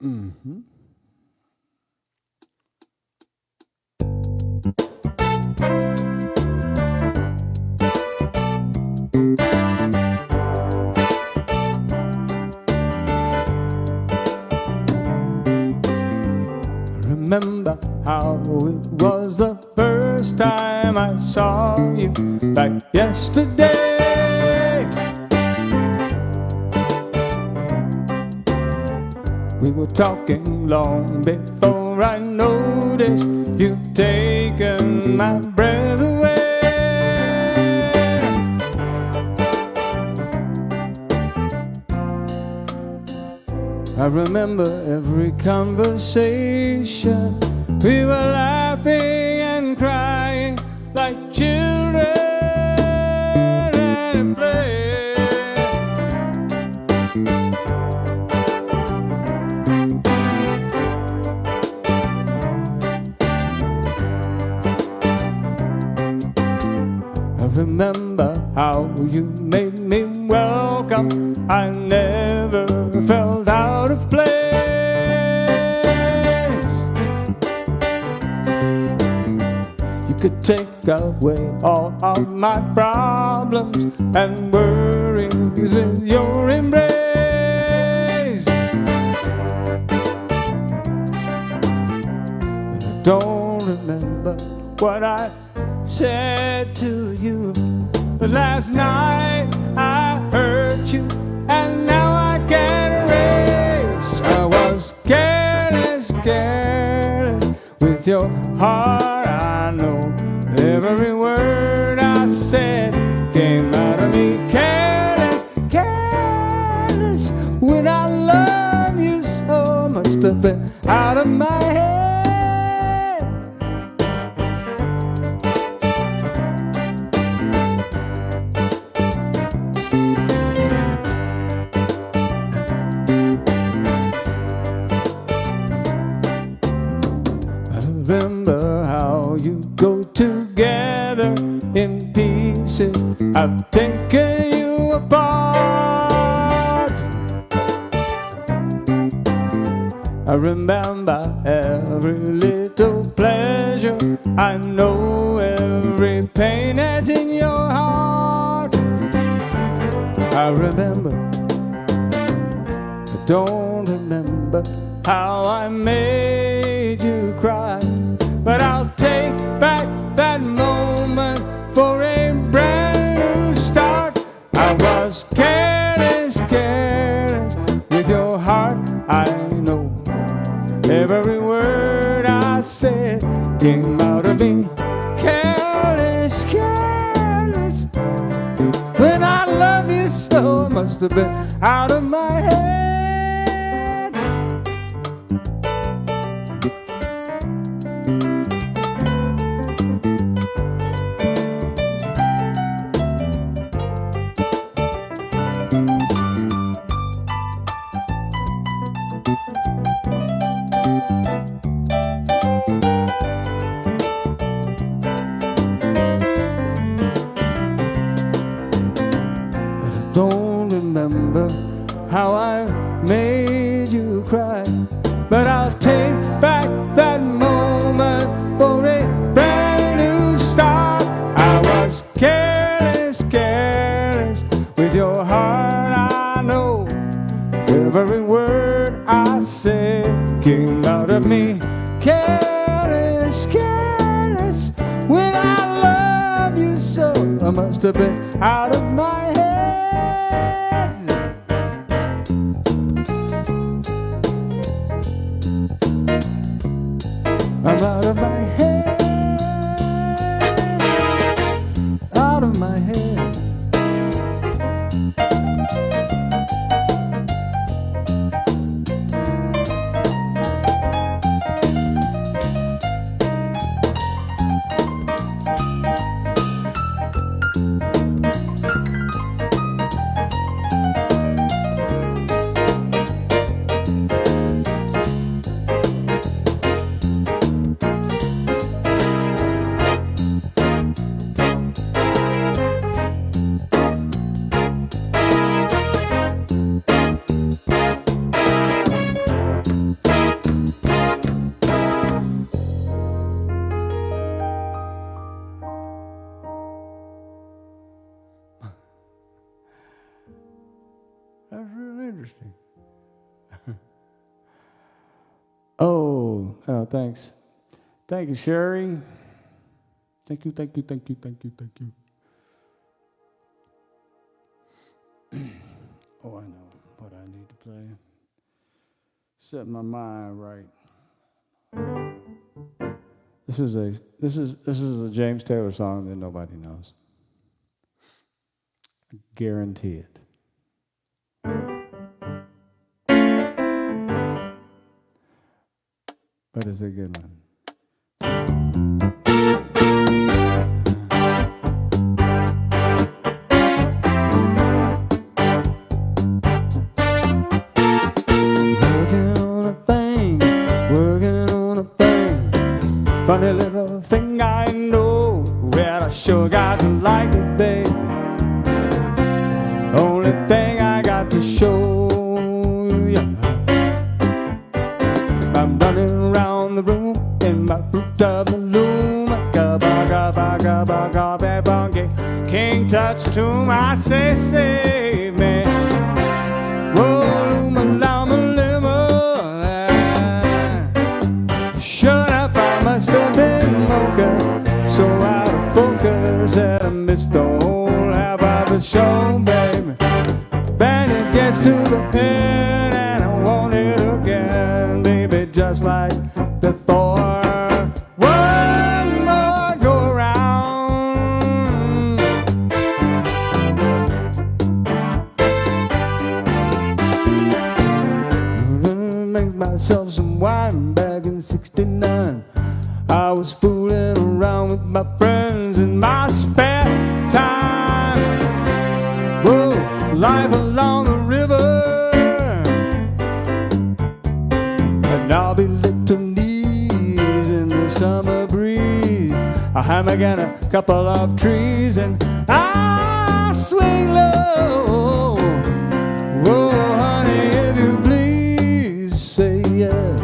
Mm-hmm. Remember how it was the first time I saw you, like yesterday. We were talking long before I noticed you'd taken my breath away. I remember every conversation. We were laughing and crying like children at play. I remember how you made me welcome. I never felt out of place. You could take away all of my problems and worries with your embrace. But I don't remember what I said to you, but last night I hurt you, and now I can't erase. I was careless, careless with your heart. I know every word I said came out of me. Careless, careless when I love you so. Must have been out of my head. Remember how you go together in pieces. I've taken you apart. I remember every little pleasure. I know every pain that's in your heart. I remember, I don't remember how I made you cry, but I'll take back that moment for a brand new start. I was careless, careless with your heart. I know every word I said came out of me. Careless, careless when I love you so. Must have been out of my head. Don't remember how I made you cry, but I'll take back that moment for a brand new start. I was careless, careless with your heart. I know every word I said came out of me. Careless, careless when I love you so. I must have been out of my head. I'm out of my head, out of my head. That's really interesting. Oh, thanks. Thank you, Sherry. Thank you, thank you, thank you, thank you, thank you. Oh, I know what I need to play. set my mind right. This is a James Taylor song that nobody knows. I guarantee it. But it's a good one. Funny little thing I know, well, I sure got to like it, baby. Only thing I got to show you. I'm running around the room in my fruit of the loom. Funky King Tut's tomb. I say, man. Whoa, loom, lama, lima. Shut up, I must have been mocha, so out of focus that I missed the whole half of the show, baby. Then it gets to the end and I want it again, baby, just like before. One more go around. Make myself some wine back in '69. I was fooling around with my friends in my spare time. Whoa, life along the river, and I'll be little knees in the summer breeze. A hammock and a couple of trees, and I'll swing low. Whoa, honey, if you please say yes.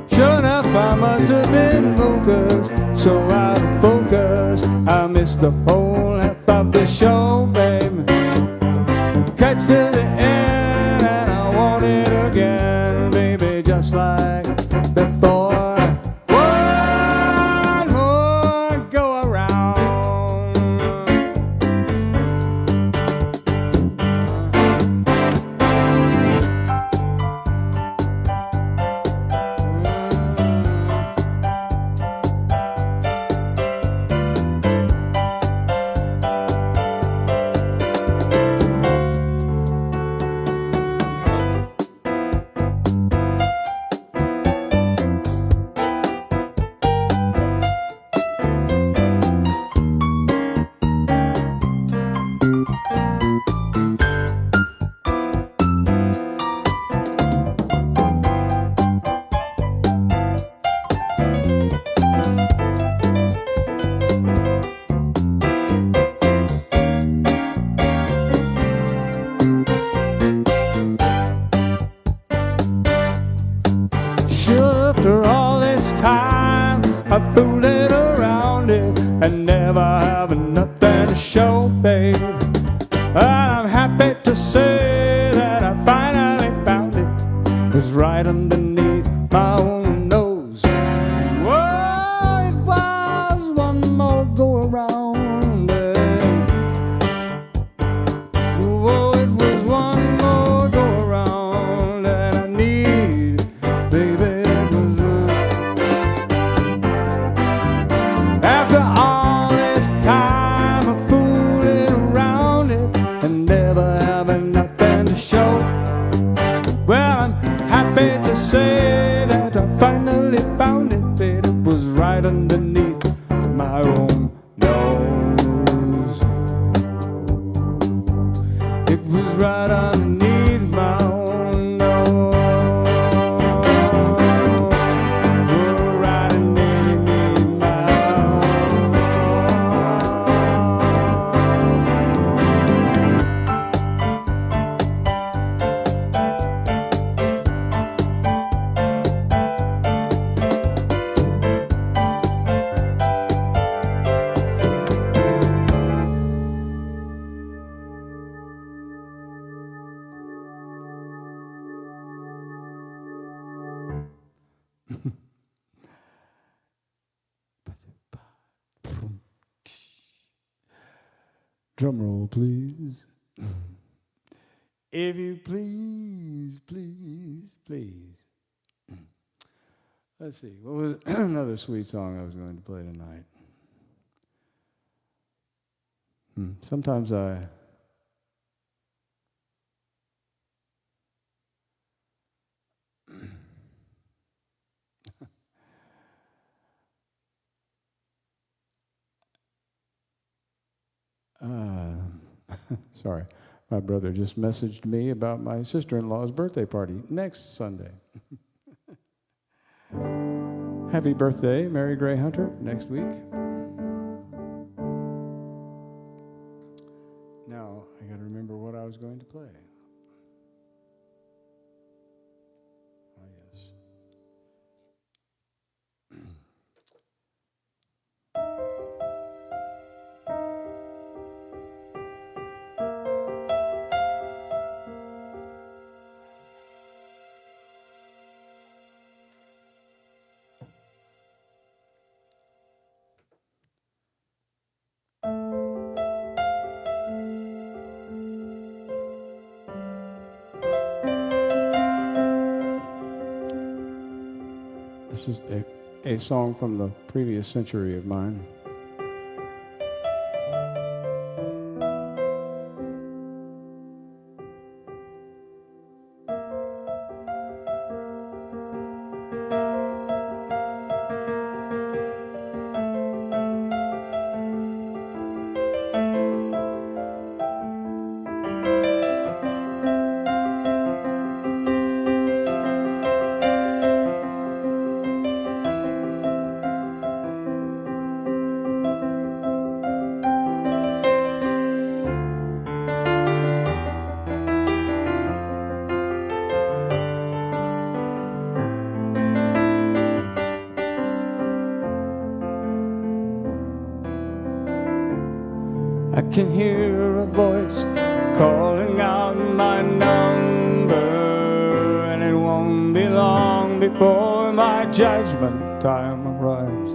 Sure enough, I must have been focused, so out of focus I missed the whole half of the show, baby. Cuts to the end and I want it again, baby, just like before. One more go around. After all this time, I'm fooling around it and never having nothing to show, babe. And I'm happy to say that I finally found it. It's right underneath my own nose. Whoa, it was one more go around, babe. Whoa, it was one more go around that I need, baby. After all this time of fooling around it and never having nothing to show, well, I'm happy to say that I finally found it, babe. It was right underneath my own nose. It was right underneath my own nose. Right underneath my Drum roll, please. If you please, please, please. Let's see. What was another sweet song I was going to play tonight? Sometimes I... sorry, my brother just messaged me about my sister-in-law's birthday party next Sunday. Happy birthday, Mary Gray Hunter, next week. Now, I got to remember what I was going to play. Oh, yes. This is a song from the previous century of mine. I can hear a voice calling out my number, and it won't be long before my judgment time arrives.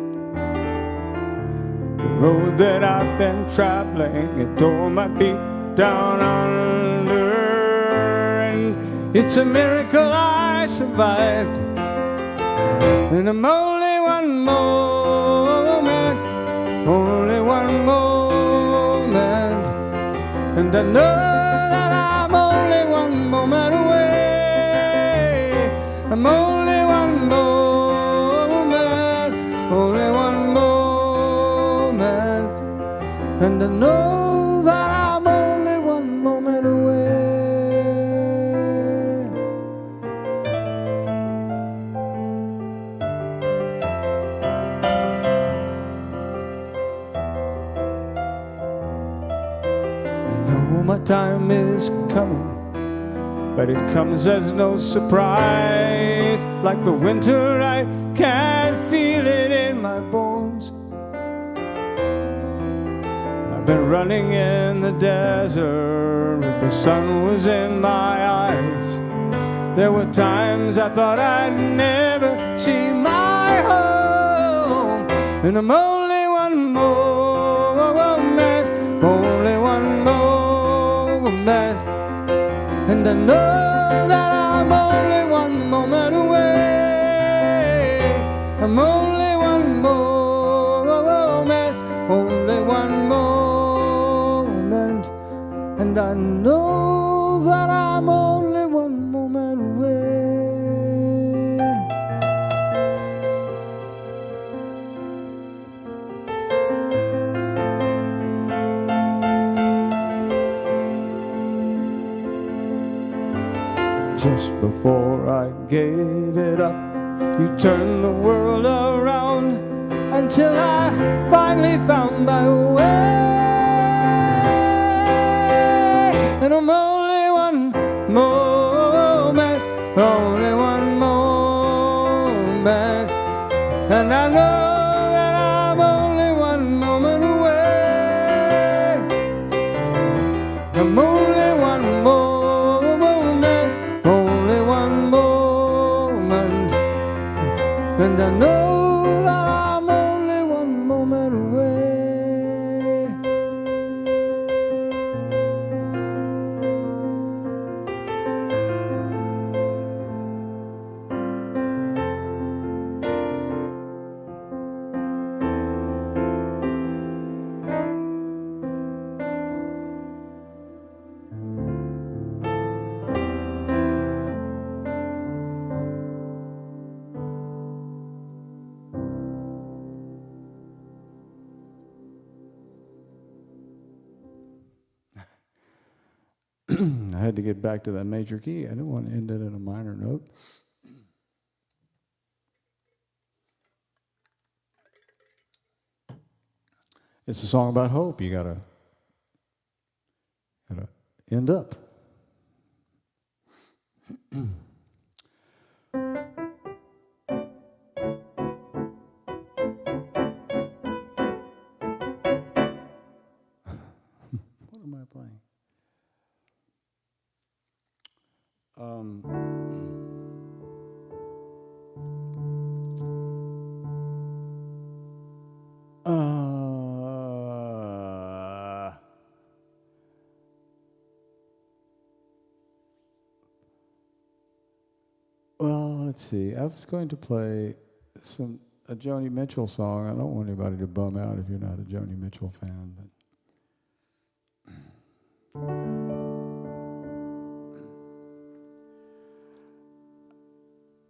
The road that I've been traveling, it tore my feet down under, and it's a miracle I survived. And I'm only one moment, only one moment. And I know that I'm only one moment away. I'm only one moment, only one moment. And I know that I'm only one moment away. My time is coming, but it comes as no surprise. Like the winter, I can feel it in my bones. I've been running in the desert, if the sun was in my eyes. There were times I thought I'd never see my home. And I'm only one moment, only one moment. And I know that I'm only one moment away. I'm only one moment, only one moment. And I know that I'm only one moment away. Just before I gave it up, you turned the world around until I finally found my way. And I'm only one moment, only one moment. And I know that I'm only one moment away. I'm only one moment. And I know that I'm only one moment away. had to get back to that major key. I didn't want to end it in a minor note. It's a song about hope. You gotta end up. What am I playing? Well, let's see. I was going to play a Joni Mitchell song. I don't want anybody to bum out if you're not a Joni Mitchell fan, but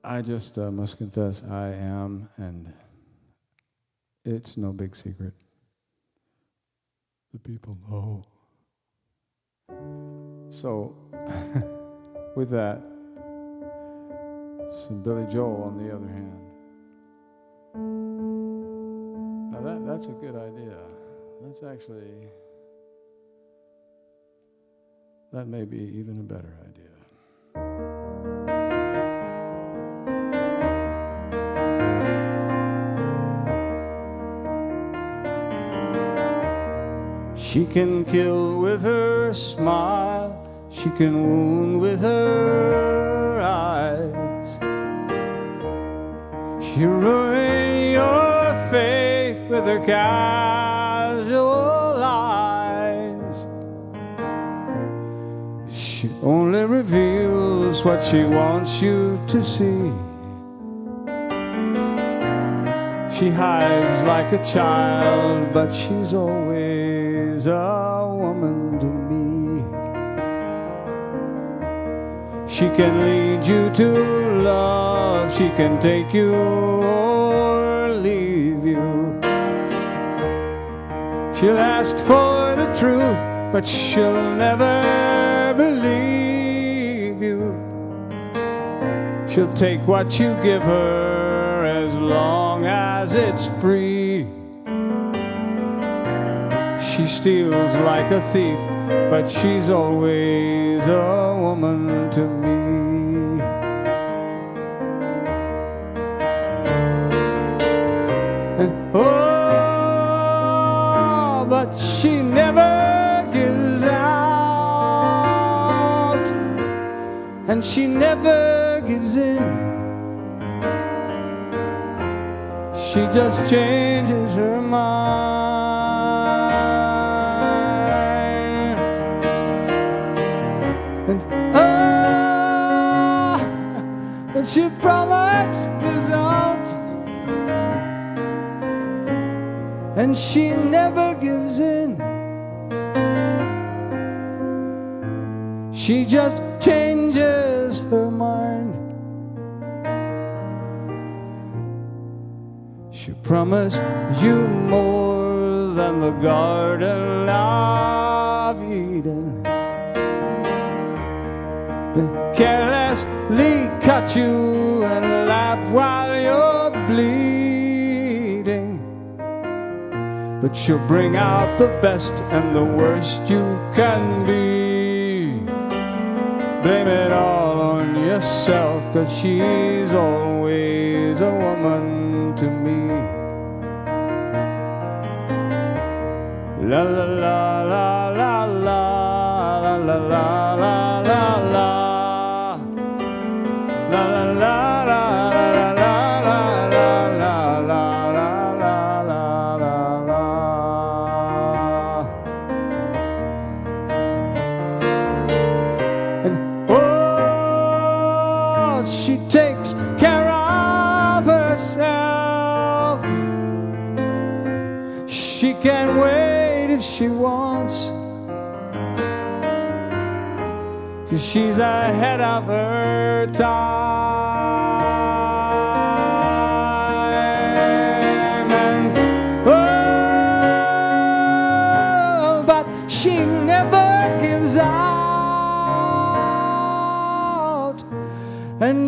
I just must confess I am, and it's no big secret. The people know. So, with that, some Billy Joel on the other hand. Now that's a good idea. That's actually, that may be even a better idea. She can kill with her smile, she can wound with her eyes. She ruin your faith with her casual lies. She only reveals what she wants you to see. She hides like a child, but she's always a woman to me. She can lead you to love, she can take you or leave you. She'll ask for the truth, but she'll never believe you. She'll take what you give her as long as it's free. She steals like a thief, but she's always a woman to me. And oh, but she never gives out, and she never gives in. She just changes her mind. And oh, but she promises out, and she never gives in. She just changes her mind. She promised you more than the Garden of Eden. Then carelessly cut you and laugh while you're bleeding. But she'll bring out the best and the worst you can be. Blame it all on yourself, 'cause she's always a woman to me. La la la la la la la la la la la la la la la la la la. And oh, she takes care of herself. She can wait if she wants, 'cause she's ahead of her time. And oh, but she never gives out,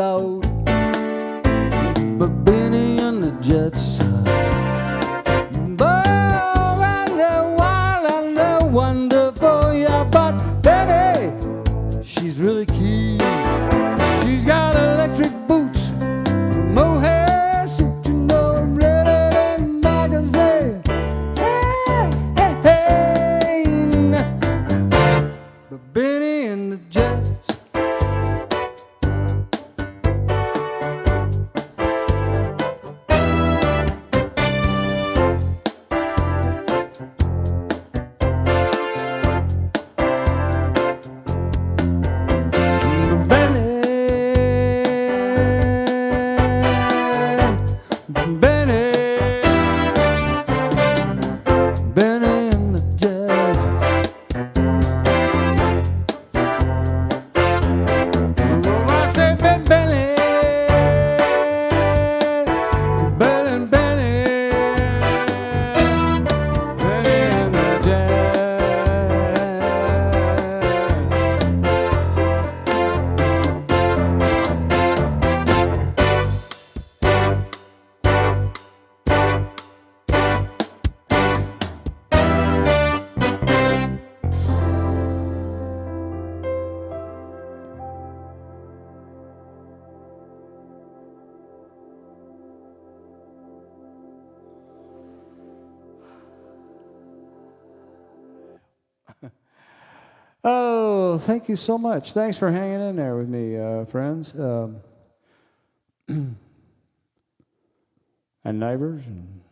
out. But Benny and the Jets, wonderful, yeah, but Benny, she's really keen. She's got electric boots, mohair suit, you know, I'm ready and I can say, hey, hey, hey. But Benny and the Jets, oh, thank you so much. Thanks for hanging in there with me, friends. And neighbors. And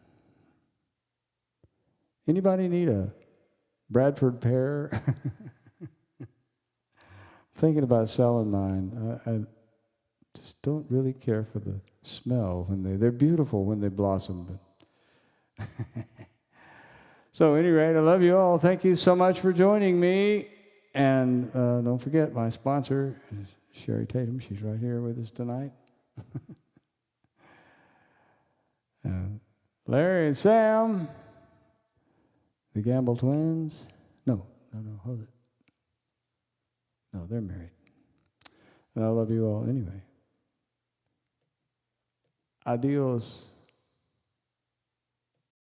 anybody need a Bradford pear? Thinking about selling mine. I just don't really care for the smell when they're beautiful when they blossom. But so, at any rate, I love you all. Thank you so much for joining me. And don't forget, my sponsor is Sherry Tatum. She's right here with us tonight. Larry and Sam, the Gamble twins. No, hold it. No, they're married. And I love you all anyway. Adios.